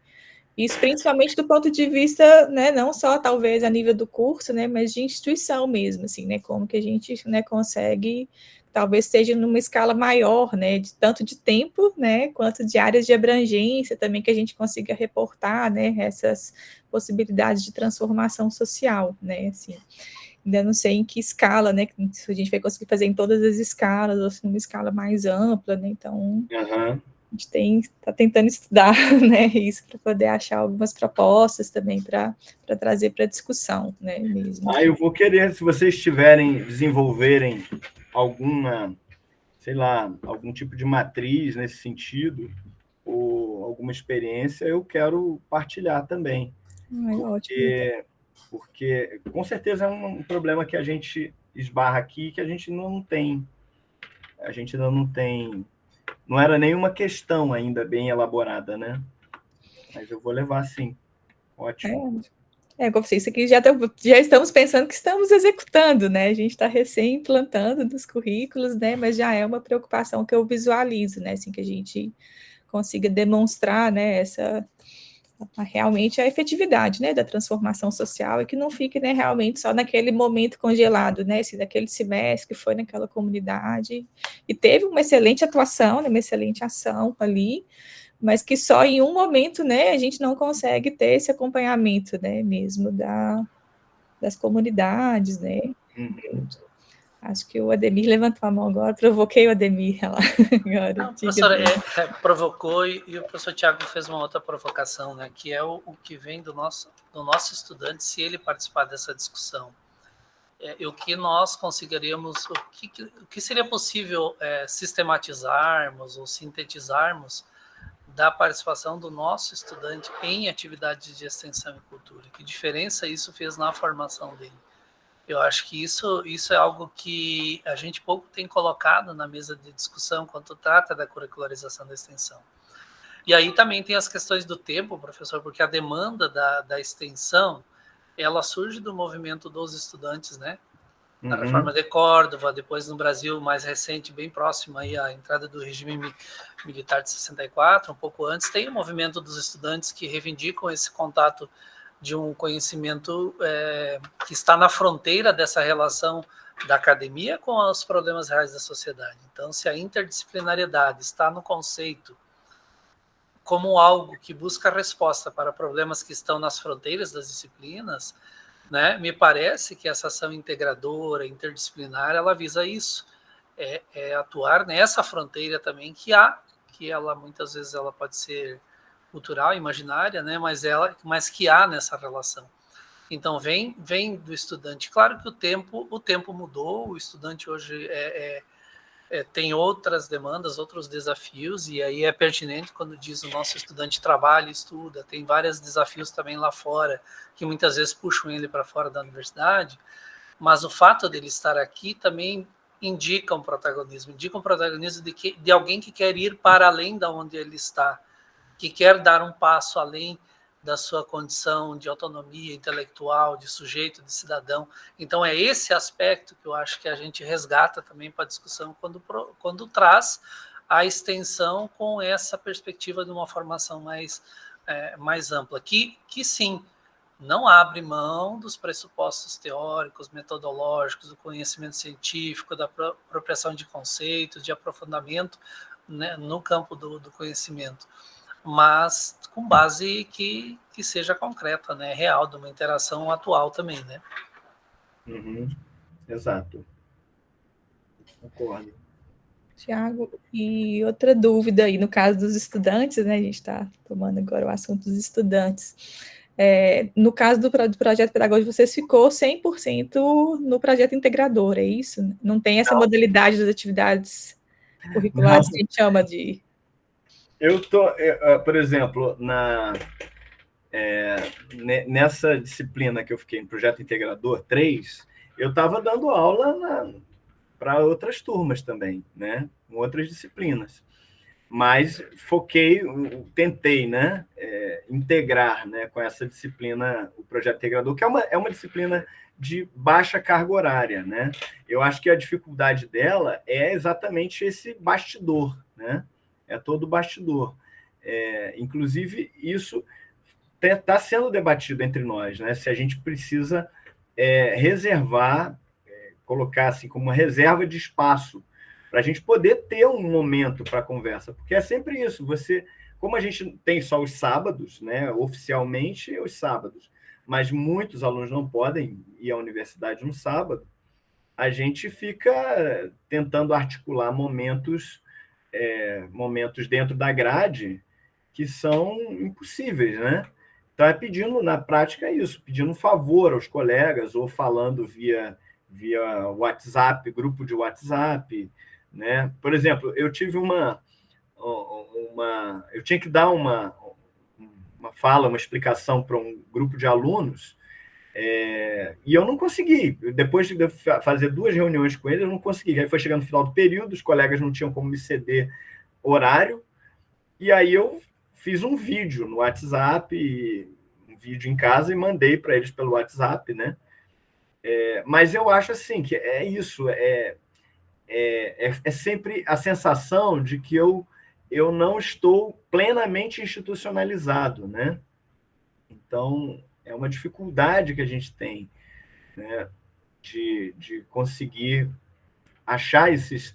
isso principalmente do ponto de vista, né, não só talvez a nível do curso, né, mas de instituição mesmo, assim, né, como que a gente, né, consegue, talvez seja numa escala maior, né, tanto de tempo, né, quanto de áreas de abrangência também, que a gente consiga reportar, né, essas possibilidades de transformação social, né, assim. Ainda não sei em que escala, né, se a gente vai conseguir fazer em todas as escalas, ou se numa escala mais ampla, né, então... A gente está tentando estudar, né, isso para poder achar algumas propostas também para trazer para discussão, né, mesmo. Eu vou querer, se vocês desenvolverem alguma, sei lá, algum tipo de matriz nesse sentido, ou alguma experiência, eu quero partilhar também. Ótimo. Porque com certeza é um problema que a gente esbarra aqui, que a gente não tem. A gente ainda não tem... Não era nenhuma questão ainda bem elaborada, né? Mas eu vou levar, sim. Ótimo. Como isso aqui já estamos pensando que estamos executando, né? A gente está recém-implantando nos currículos, né? Mas já é uma preocupação que eu visualizo, né? Assim, que a gente consiga demonstrar, né? realmente a efetividade, né, da transformação social, e que não fique, né, realmente só naquele momento congelado, né, assim, daquele semestre que foi naquela comunidade, e teve uma excelente atuação, né, uma excelente ação ali, mas que só em um momento, né, a gente não consegue ter esse acompanhamento, né, mesmo das comunidades, né. Acho que o Ademir levantou a mão agora, provoquei o Ademir lá. Agora, não, professora, provocou, e o professor Tiago fez uma outra provocação, né, que é o que vem do nosso estudante, se ele participar dessa discussão. O que nós conseguiríamos, o que seria possível sistematizarmos ou sintetizarmos da participação do nosso estudante em atividades de extensão e cultura. Que diferença isso fez na formação dele? Eu acho que isso é algo que a gente pouco tem colocado na mesa de discussão quando trata da curricularização da extensão. E aí também tem as questões do tempo, professor, porque a demanda da extensão, ela surge do movimento dos estudantes, né? A reforma de Córdova, depois no Brasil mais recente, bem próximo aí à entrada do regime militar de 64, um pouco antes, tem o movimento dos estudantes que reivindicam esse contato de um conhecimento que está na fronteira dessa relação da academia com os problemas reais da sociedade. Então, se a interdisciplinariedade está no conceito como algo que busca resposta para problemas que estão nas fronteiras das disciplinas, né, me parece que essa ação integradora, interdisciplinar, ela visa isso, atuar nessa fronteira também que ela muitas vezes ela pode ser cultural, imaginária, né, mas que há nessa relação. Então vem do estudante. Claro que o tempo mudou, o estudante hoje tem outras demandas, outros desafios, e aí é pertinente quando diz o nosso estudante trabalha, estuda, tem vários desafios também lá fora, que muitas vezes puxam ele para fora da universidade, mas o fato dele estar aqui também indica um protagonismo de alguém que quer ir para além da onde ele está, que quer dar um passo além da sua condição de autonomia intelectual, de sujeito, de cidadão. Então, é esse aspecto que eu acho que a gente resgata também para a discussão quando traz a extensão com essa perspectiva de uma formação mais ampla, que sim, não abre mão dos pressupostos teóricos, metodológicos, do conhecimento científico, da apropriação de conceitos, de aprofundamento, né, no campo do conhecimento, mas com base que seja concreta, né, real, de uma interação atual também, né? Exato. Concordo. Tiago, e outra dúvida aí, no caso dos estudantes, né, a gente está tomando agora o assunto dos estudantes. No caso do projeto pedagógico, vocês ficou 100% no projeto integrador, é isso? Não tem essa modalidade das atividades curriculares que a gente chama de... Eu estou, por exemplo, nessa disciplina que eu fiquei, no Projeto Integrador 3, eu estava dando aula para outras turmas também, né? Com outras disciplinas. Mas tentei, né? Integrar, né, com essa disciplina o Projeto Integrador, que é uma disciplina de baixa carga horária, né? Eu acho que a dificuldade dela é exatamente esse bastidor, né? É todo o bastidor. Inclusive, isso está sendo debatido entre nós, né? Se a gente precisa reservar, colocar assim como uma reserva de espaço para a gente poder ter um momento para conversa, porque é sempre isso. Como a gente tem só os sábados, né? Oficialmente os sábados, mas muitos alunos não podem ir à universidade no sábado, a gente fica tentando articular momentos dentro da grade que são impossíveis, né? Então, pedindo, na prática, isso, pedindo um favor aos colegas, ou falando via WhatsApp, grupo de WhatsApp, né? Por exemplo, eu tive eu tinha que dar uma fala, uma explicação para um grupo de alunos, e eu não consegui. Depois de fazer 2 reuniões com eles, eu não consegui. Aí foi chegando no final do período, os colegas não tinham como me ceder horário, e aí eu fiz um vídeo no WhatsApp, um vídeo em casa, e mandei para eles pelo WhatsApp, né? Mas eu acho assim que é isso, é sempre a sensação de que eu não estou plenamente institucionalizado, né? Então, é uma dificuldade que a gente tem, né, de conseguir achar esses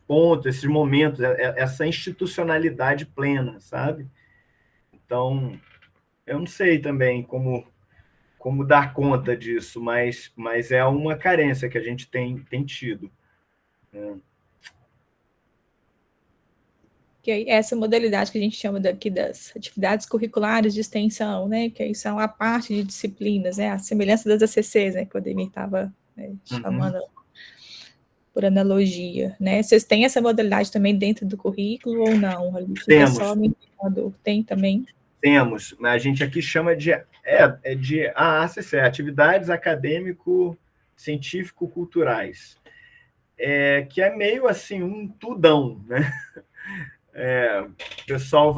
pontos, esses momentos, essa institucionalidade plena, sabe? Então, eu não sei também como dar conta disso, mas é uma carência que a gente tem tido, né? Que é essa modalidade que a gente chama daqui das atividades curriculares de extensão, né? Que aí são a parte de disciplinas, né? A semelhança das ACCs, né? Que o Ademir estava, né, chamando por analogia, né? Vocês têm essa modalidade também dentro do currículo ou não? Ali fica Temos. só no indicador. Tem também? Temos, mas a gente aqui chama de AACC, Atividades Acadêmico-Científico-Culturais, que é meio assim um tudão, né? O pessoal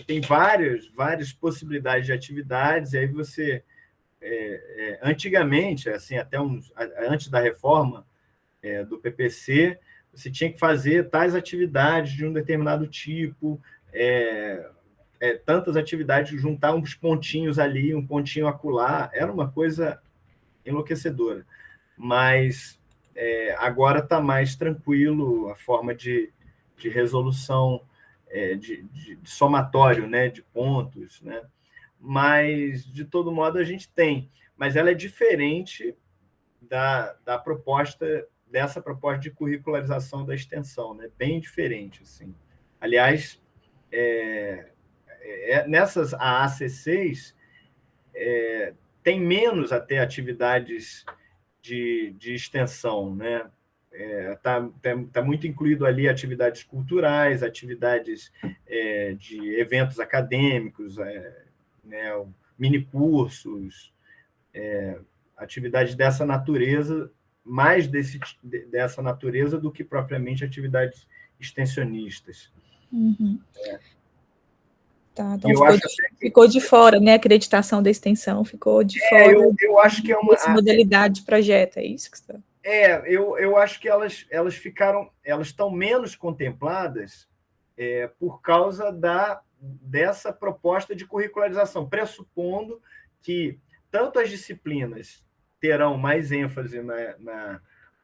tem várias possibilidades de atividades, e aí você, antigamente, assim, até antes da reforma do PPC, você tinha que fazer tais atividades de um determinado tipo, tantas atividades, juntar uns pontinhos ali, um pontinho acolá, era uma coisa enlouquecedora. Mas agora está mais tranquilo a forma de resolução, de somatório, né, de pontos, né? Mas, de todo modo, a gente tem. Mas ela é diferente da proposta, dessa proposta de curricularização da extensão, né? Bem diferente, assim. Aliás, nessas AACCs, tem menos até atividades de extensão, né? Tá muito incluído ali atividades culturais, atividades de eventos acadêmicos, né, minicursos, atividades dessa natureza, mais dessa natureza do que propriamente atividades extensionistas. Uhum. Tá, então ficou de fora, né? A acreditação da extensão ficou de fora. Eu acho que é uma modalidade de projeto, é isso que você está... eu acho que elas estão menos contempladas por causa dessa proposta de curricularização, pressupondo que tanto as disciplinas terão mais ênfase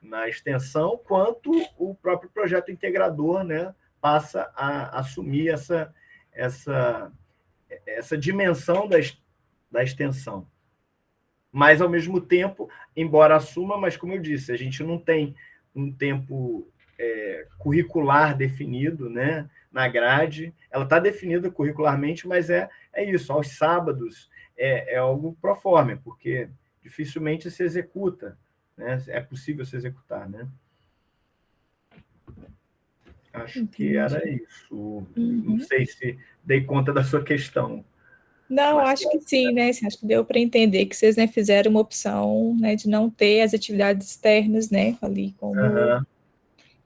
na extensão, quanto o próprio projeto integrador, né, passa a assumir essa dimensão da extensão. Mas, ao mesmo tempo, embora assuma, mas, como eu disse, a gente não tem um tempo curricular definido, né, na grade. Ela está definida curricularmente, mas é isso, aos sábados é algo pro forma, porque dificilmente se executa, né? É possível se executar, né? Acho que era isso. Não sei se dei conta da sua questão. Não, acho que sim, né? Acho que deu para entender que vocês, né, fizeram uma opção, né, de não ter as atividades externas, né, ali como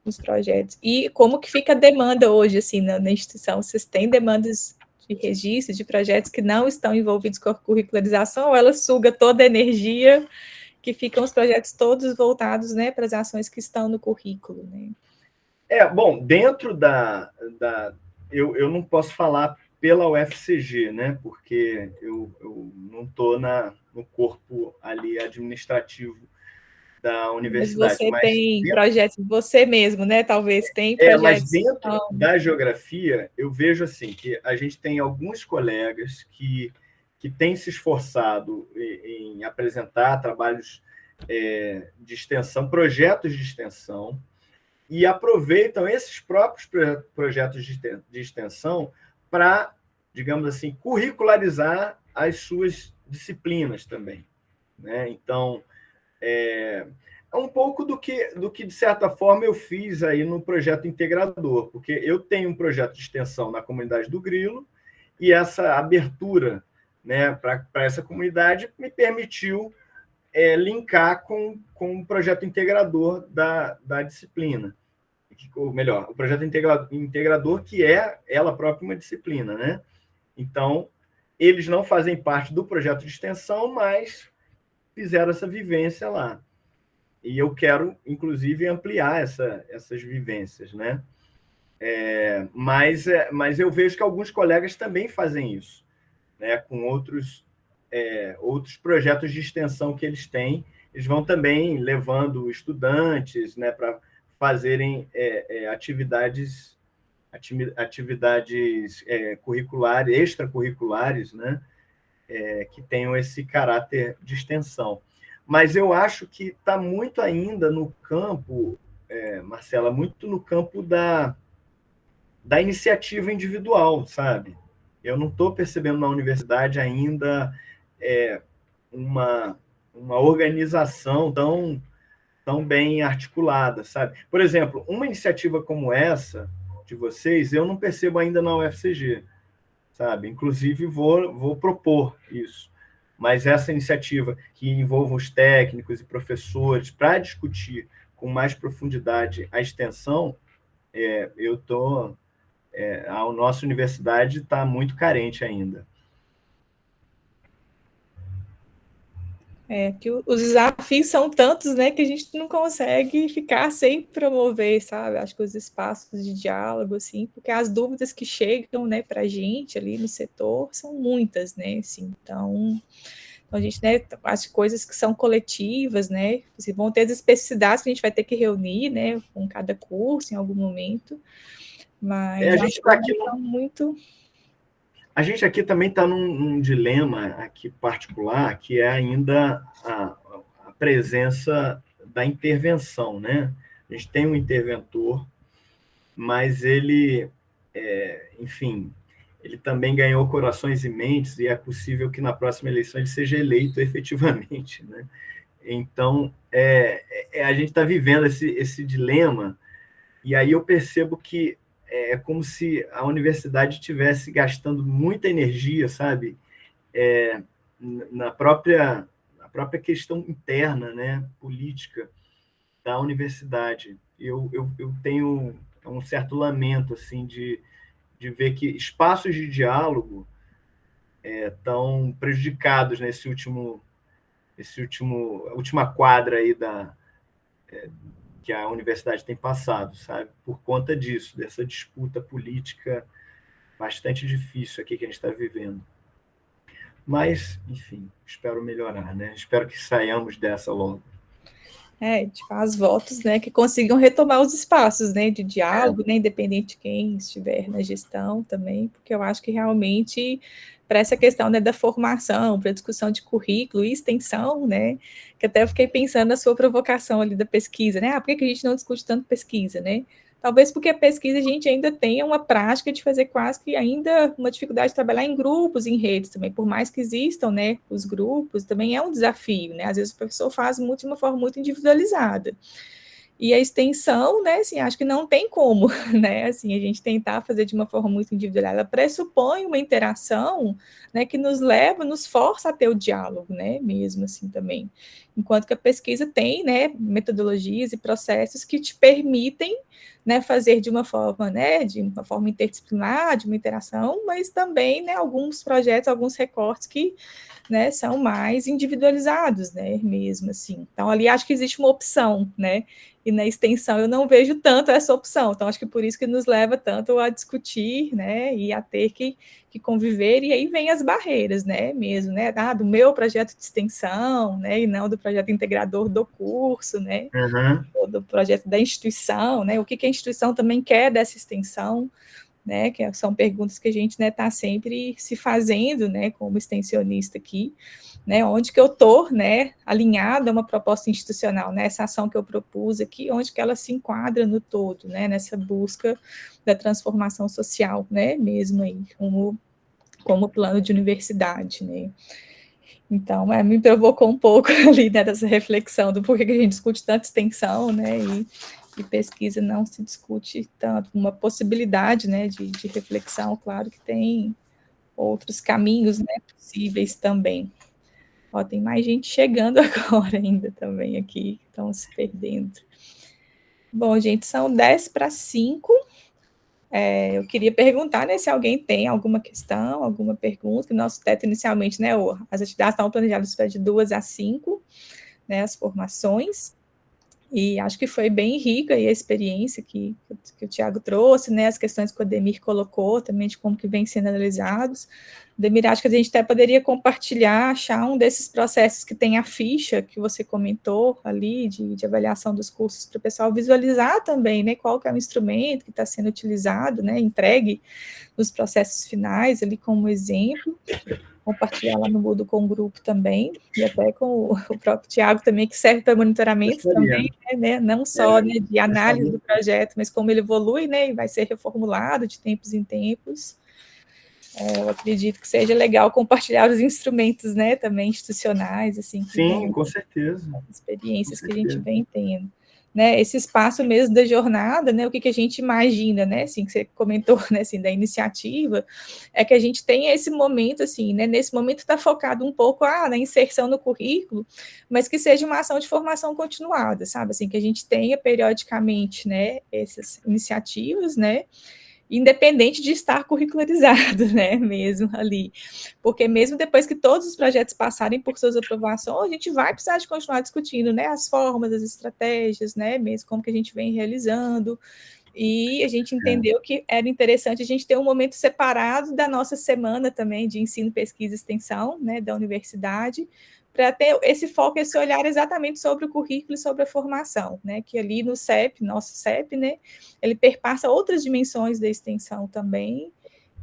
os projetos. E como que fica a demanda hoje, assim, na instituição? Vocês têm demandas de registro, de projetos que não estão envolvidos com a curricularização, ou ela suga toda a energia que ficam os projetos todos voltados, né, para as ações que estão no currículo, né? Bom, dentro eu não posso falar pela UFCG, né? Porque eu não estou no corpo ali administrativo da universidade. Mas você tem projetos de você mesmo, né? Talvez tem projetos. Mas dentro da geografia, eu vejo assim que a gente tem alguns colegas que têm se esforçado em apresentar trabalhos de extensão, projetos de extensão, e aproveitam esses próprios projetos de extensão para, digamos assim, curricularizar as suas disciplinas também, né? Então, é um pouco do que, de certa forma, eu fiz aí no projeto integrador, porque eu tenho um projeto de extensão na comunidade do Grilo, e essa abertura, né, para essa comunidade me permitiu linkar com o projeto integrador da disciplina. Ou melhor, o projeto integrador, que é ela própria uma disciplina, né? Então, eles não fazem parte do projeto de extensão, mas fizeram essa vivência lá. E eu quero, inclusive, ampliar essas vivências, né? Mas eu vejo que alguns colegas também fazem isso, né, com outros projetos de extensão que eles têm. Eles vão também levando estudantes, né, para fazerem atividades curriculares, extracurriculares, né, que tenham esse caráter de extensão. Mas eu acho que está muito ainda no campo, Marcela, muito no campo da iniciativa individual, sabe? Eu não estou percebendo na universidade ainda uma organização tão bem articulada, sabe? Por exemplo, uma iniciativa como essa de vocês, eu não percebo ainda na UFCG, sabe? Inclusive, vou propor isso. Mas essa iniciativa que envolva os técnicos e professores para discutir com mais profundidade a extensão, a nossa universidade está muito carente ainda. Que os desafios são tantos, né, que a gente não consegue ficar sem promover, sabe? Acho que os espaços de diálogo, assim, porque as dúvidas que chegam, né, para a gente ali no setor são muitas, né, assim, então a gente, né, as coisas que são coletivas, né, assim, vão ter as especificidades que a gente vai ter que reunir, né, com cada curso em algum momento, mas a gente está aqui muito... A gente aqui também está num dilema aqui particular, que é ainda a presença da intervenção, né? A gente tem um interventor, mas ele, enfim, ele também ganhou corações e mentes, e é possível que na próxima eleição ele seja eleito efetivamente, né? Então, a gente está vivendo esse dilema, e aí eu percebo que é como se a universidade estivesse gastando muita energia, sabe, na própria questão interna, né, política da universidade. Eu tenho um certo lamento assim de ver que espaços de diálogo estão prejudicados nesse última quadra aí que a universidade tem passado, sabe? Por conta disso, dessa disputa política bastante difícil aqui que a gente está vivendo. Mas, enfim, espero melhorar, né? Espero que saiamos dessa logo. Tipo, as votos, né, que consigam retomar os espaços, né, de diálogo, né, independente de quem estiver na gestão também, porque eu acho que realmente para essa questão, né, da formação, para a discussão de currículo e extensão, né, que até eu fiquei pensando na sua provocação ali da pesquisa, né, por que a gente não discute tanto pesquisa, né? Talvez porque a pesquisa a gente ainda tenha uma prática de fazer quase que ainda uma dificuldade de trabalhar em grupos, em redes também, por mais que existam, né, os grupos, também é um desafio, né, às vezes o professor faz muito de uma forma muito individualizada. E a extensão, né, assim, acho que não tem como, né, assim, a gente tentar fazer de uma forma muito individualizada, ela pressupõe uma interação, né, que nos leva, nos força a ter o diálogo, né, mesmo assim também. Enquanto que a pesquisa tem, né, metodologias e processos que te permitem, né, fazer de uma forma, né, interdisciplinar, de uma interação, mas também, né, alguns projetos, alguns recortes que, né, são mais individualizados, né, mesmo assim. Então, ali acho que existe uma opção, né, e na extensão eu não vejo tanto essa opção. Então, acho que por isso que nos leva tanto a discutir, né, e a ter que conviver, e aí vem as barreiras, né, mesmo, né, do meu projeto de extensão, né, e não do projeto integrador do curso, né, ou do projeto da instituição, né, o que a instituição também quer dessa extensão, né, que são perguntas que a gente, né, está sempre se fazendo, né, como extensionista aqui, né, onde que eu estou, né, alinhada a uma proposta institucional, né, essa ação que eu propus aqui, onde que ela se enquadra no todo, né, nessa busca da transformação social, né, mesmo aí, como plano de universidade, né. Então, me provocou um pouco ali, né, dessa reflexão do porquê que a gente discute tanta extensão, né, e pesquisa não se discute tanto, uma possibilidade, né, de reflexão, claro que tem outros caminhos, né, possíveis também. Ó, tem mais gente chegando agora ainda também aqui, que estão se perdendo. Bom, gente, são 10:05. Eu queria perguntar, né, se alguém tem alguma questão, alguma pergunta, que o nosso teto inicialmente, né, as atividades estavam planejadas de 2 às 5, né, as formações, E acho que foi bem rica aí a experiência que o Tiago trouxe, né, as questões que o Ademir colocou também de como que vem sendo analisados. Ademir, acho que a gente até poderia compartilhar, achar um desses processos que tem a ficha que você comentou ali, de avaliação dos cursos, para o pessoal visualizar também, né, qual que é o instrumento que está sendo utilizado, né, entregue nos processos finais ali como exemplo, compartilhar lá no Moodle com o grupo também, e até com o próprio Tiago também, que serve para monitoramento também, né, não só né, de análise do projeto, mas como ele evolui, né, e vai ser reformulado de tempos em tempos. Eu acredito que seja legal compartilhar os instrumentos, né, também institucionais, assim. Sim, com certeza. Experiências que a gente vem tendo. Né, esse espaço mesmo da jornada, né, o que a gente imagina, né, assim, que você comentou, né, assim, da iniciativa, é que a gente tem esse momento, assim, né, nesse momento está focado um pouco na inserção no currículo, mas que seja uma ação de formação continuada, sabe, assim, que a gente tenha periodicamente, né, essas iniciativas, né, independente de estar curricularizado, né, mesmo ali, porque mesmo depois que todos os projetos passarem por suas aprovações, a gente vai precisar de continuar discutindo, né, as formas, as estratégias, né, mesmo como que a gente vem realizando, e a gente entendeu que era interessante a gente ter um momento separado da nossa semana também de ensino, pesquisa e extensão, né, da universidade, para ter esse foco, esse olhar exatamente sobre o currículo e sobre a formação, né, que ali no CEP, nosso CEP, né, ele perpassa outras dimensões da extensão também,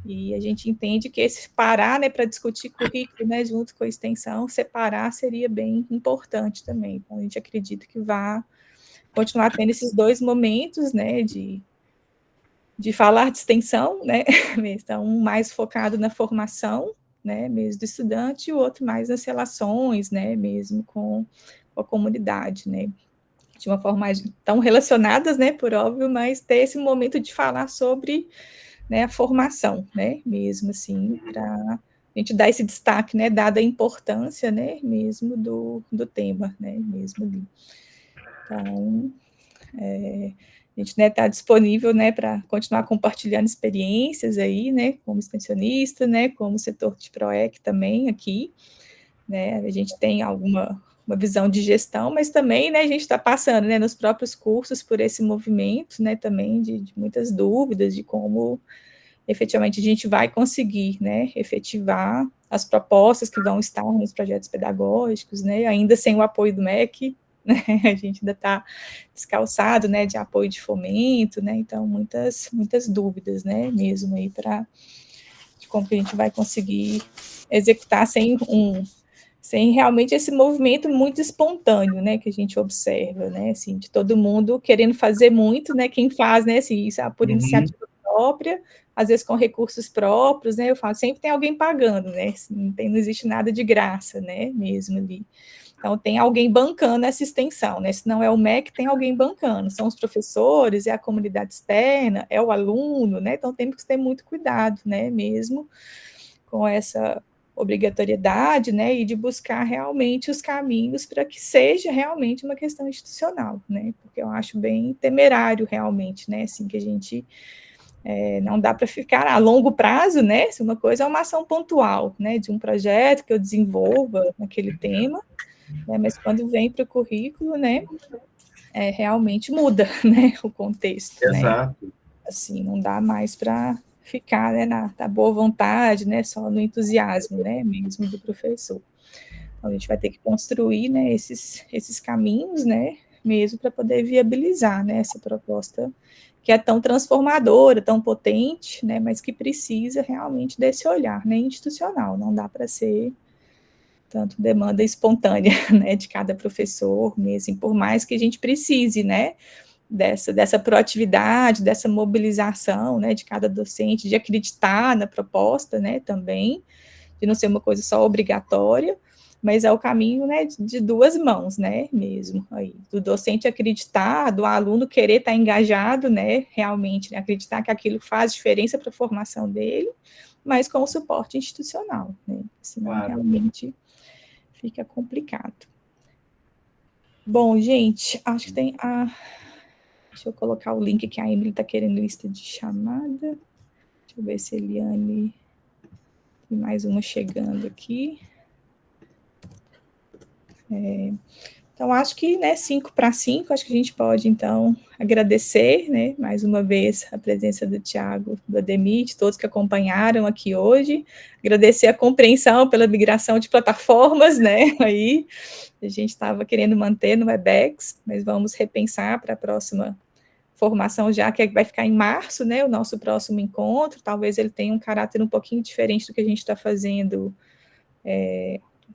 e a gente entende que esse parar, né, para discutir currículo, né, junto com a extensão, separar seria bem importante também, então a gente acredita que vai continuar tendo esses dois momentos, né, de falar de extensão, né, então um mais focado na formação, né, mesmo do estudante, e o outro mais nas relações, né, mesmo com a comunidade, né, de uma forma mais tão relacionadas, né, por óbvio, mas ter esse momento de falar sobre, né, a formação, né, mesmo assim, para a gente dar esse destaque, né, dada a importância, né, mesmo do tema, né, mesmo ali. Então, a gente está disponível, né, para continuar compartilhando experiências aí, né, como extensionista, né, como setor de PROEC também aqui, né, a gente tem uma visão de gestão, mas também, né, a gente está passando, né, nos próprios cursos por esse movimento, né, também de muitas dúvidas de como efetivamente a gente vai conseguir, né, efetivar as propostas que vão estar nos projetos pedagógicos, né, ainda sem o apoio do MEC, né, a gente ainda está descalçado, né, de apoio de fomento, né, então muitas dúvidas, né, mesmo aí de como que a gente vai conseguir executar sem realmente esse movimento muito espontâneo, né, que a gente observa, né, assim, de todo mundo querendo fazer muito, né, quem faz, né, assim, isso por iniciativa própria, às vezes com recursos próprios, né, eu falo, sempre tem alguém pagando, né, assim, não existe nada de graça, né, mesmo ali. Então, tem alguém bancando essa extensão, né? Se não é o MEC, tem alguém bancando. São os professores, é a comunidade externa, é o aluno, né? Então, temos que ter muito cuidado, né? Mesmo com essa obrigatoriedade, né? E de buscar realmente os caminhos para que seja realmente uma questão institucional, né? Porque eu acho bem temerário, realmente, né? Assim, que a gente... não dá para ficar a longo prazo, né? Se uma coisa é uma ação pontual, né? De um projeto que eu desenvolva naquele tema, né, mas quando vem para o currículo, né, realmente muda, né, o contexto, Exato. Né, assim, não dá mais para ficar, né, na boa vontade, né, só no entusiasmo, né, mesmo do professor. Então, a gente vai ter que construir, né, esses caminhos, né, mesmo para poder viabilizar, né, essa proposta que é tão transformadora, tão potente, né, mas que precisa realmente desse olhar, né, institucional, não dá para ser tanto demanda espontânea, né, de cada professor mesmo, por mais que a gente precise, né, dessa proatividade, dessa mobilização, né, de cada docente, de acreditar na proposta, né, também, de não ser uma coisa só obrigatória, mas é o caminho, né, de duas mãos, né, mesmo, aí, do docente acreditar, do aluno querer estar engajado, né, realmente, né, acreditar que aquilo faz diferença para a formação dele, mas com o suporte institucional, né, senão realmente fica complicado. Bom, gente, acho que tem deixa eu colocar o link que a Emily está querendo lista de chamada. Deixa eu ver se a Eliane... Tem mais uma chegando aqui. Então, acho que, né, 5-5, acho que a gente pode, então, agradecer, né, mais uma vez a presença do Thiago, do Ademir, de todos que acompanharam aqui hoje, agradecer a compreensão pela migração de plataformas, né, aí a gente estava querendo manter no Webex, mas vamos repensar para a próxima formação, já que vai ficar em março, né, o nosso próximo encontro, talvez ele tenha um caráter um pouquinho diferente do que a gente está fazendo,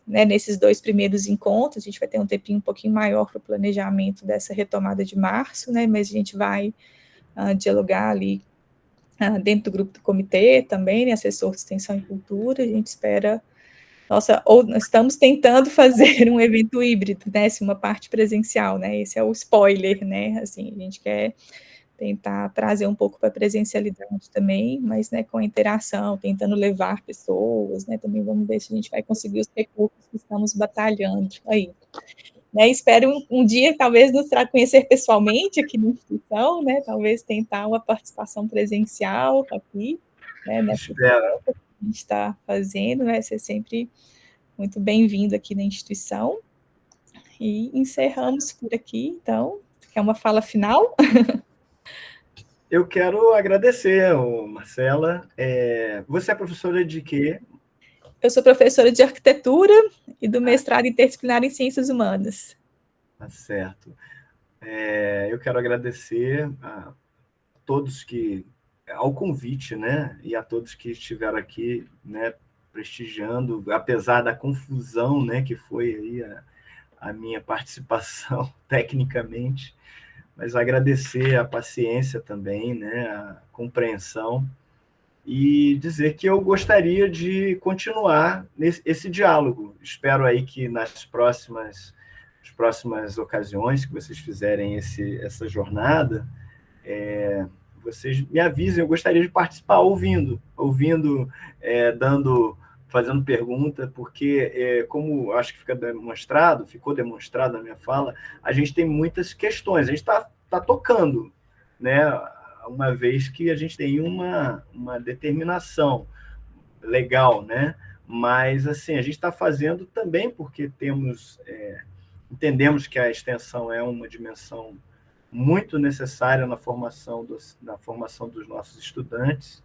né, nesses 2 primeiros encontros. A gente vai ter um tempinho um pouquinho maior para o planejamento dessa retomada de março, né, mas a gente vai dialogar ali dentro do grupo do comitê também, né, assessor de extensão e cultura. A gente espera, nós estamos tentando fazer um evento híbrido, né, assim, uma parte presencial, né, esse é o spoiler, né, assim, a gente quer tentar trazer um pouco para a presencialidade também, mas, né, com a interação, tentando levar pessoas, né, também vamos ver se a gente vai conseguir os recursos que estamos batalhando aí. Né, espero um dia, talvez, nos conhecer pessoalmente aqui na instituição, né, talvez tentar uma participação presencial aqui, né, nessa que a gente está fazendo, vai ser sempre muito bem-vindo aqui na instituição. E encerramos por aqui, então, quer uma fala final? Eu quero agradecer, Marcela. Você é professora de quê? Eu sou professora de arquitetura e do mestrado interdisciplinar em ciências humanas. Tá certo. Eu quero agradecer a todos ao convite, né? E a todos que estiveram aqui, né, prestigiando, apesar da confusão, né, que foi aí a minha participação tecnicamente. Mas agradecer a paciência também, né, a compreensão, e dizer que eu gostaria de continuar esse diálogo. Espero aí que nas próximas ocasiões que vocês fizerem essa jornada, vocês me avisem. Eu gostaria de participar ouvindo, fazendo pergunta, porque, como acho que ficou demonstrado na minha fala, a gente tem muitas questões, a gente está tocando, né, uma vez que a gente tem uma determinação legal, né, mas assim, a gente está fazendo também porque entendemos que a extensão é uma dimensão muito necessária na formação dos nossos estudantes,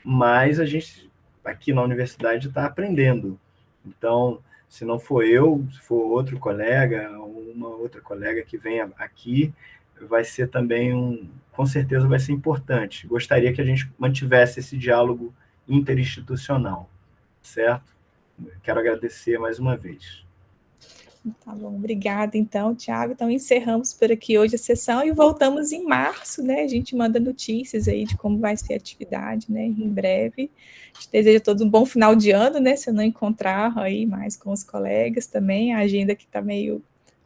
mas a gente, aqui na universidade, está aprendendo. Então, se não for eu, se for outro colega, uma outra colega que venha aqui, vai ser também com certeza vai ser importante. Gostaria que a gente mantivesse esse diálogo interinstitucional, certo? Quero agradecer mais uma vez. Tá bom, obrigada, então, Thiago. Então, encerramos por aqui hoje a sessão e voltamos em março, né? A gente manda notícias aí de como vai ser a atividade, né? Em breve. A gente deseja a todos um bom final de ano, né? Se eu não encontrar aí mais com os colegas também, a agenda que está meio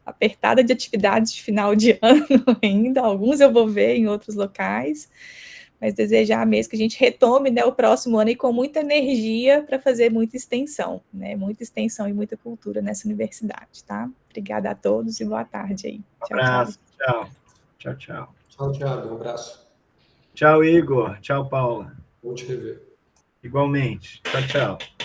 apertada de atividades de final de ano ainda. Alguns eu vou ver em outros locais, mas desejar mesmo que a gente retome, né, o próximo ano e com muita energia para fazer muita extensão, né? Muita extensão e muita cultura nessa universidade, tá? Obrigada a todos e boa tarde aí. Tchau, abraço. Tchau. Tchau, tchau. Tchau, Thiago. Um abraço. Tchau, Igor. Tchau, Paula. Vou te rever. Igualmente. Tchau, tchau.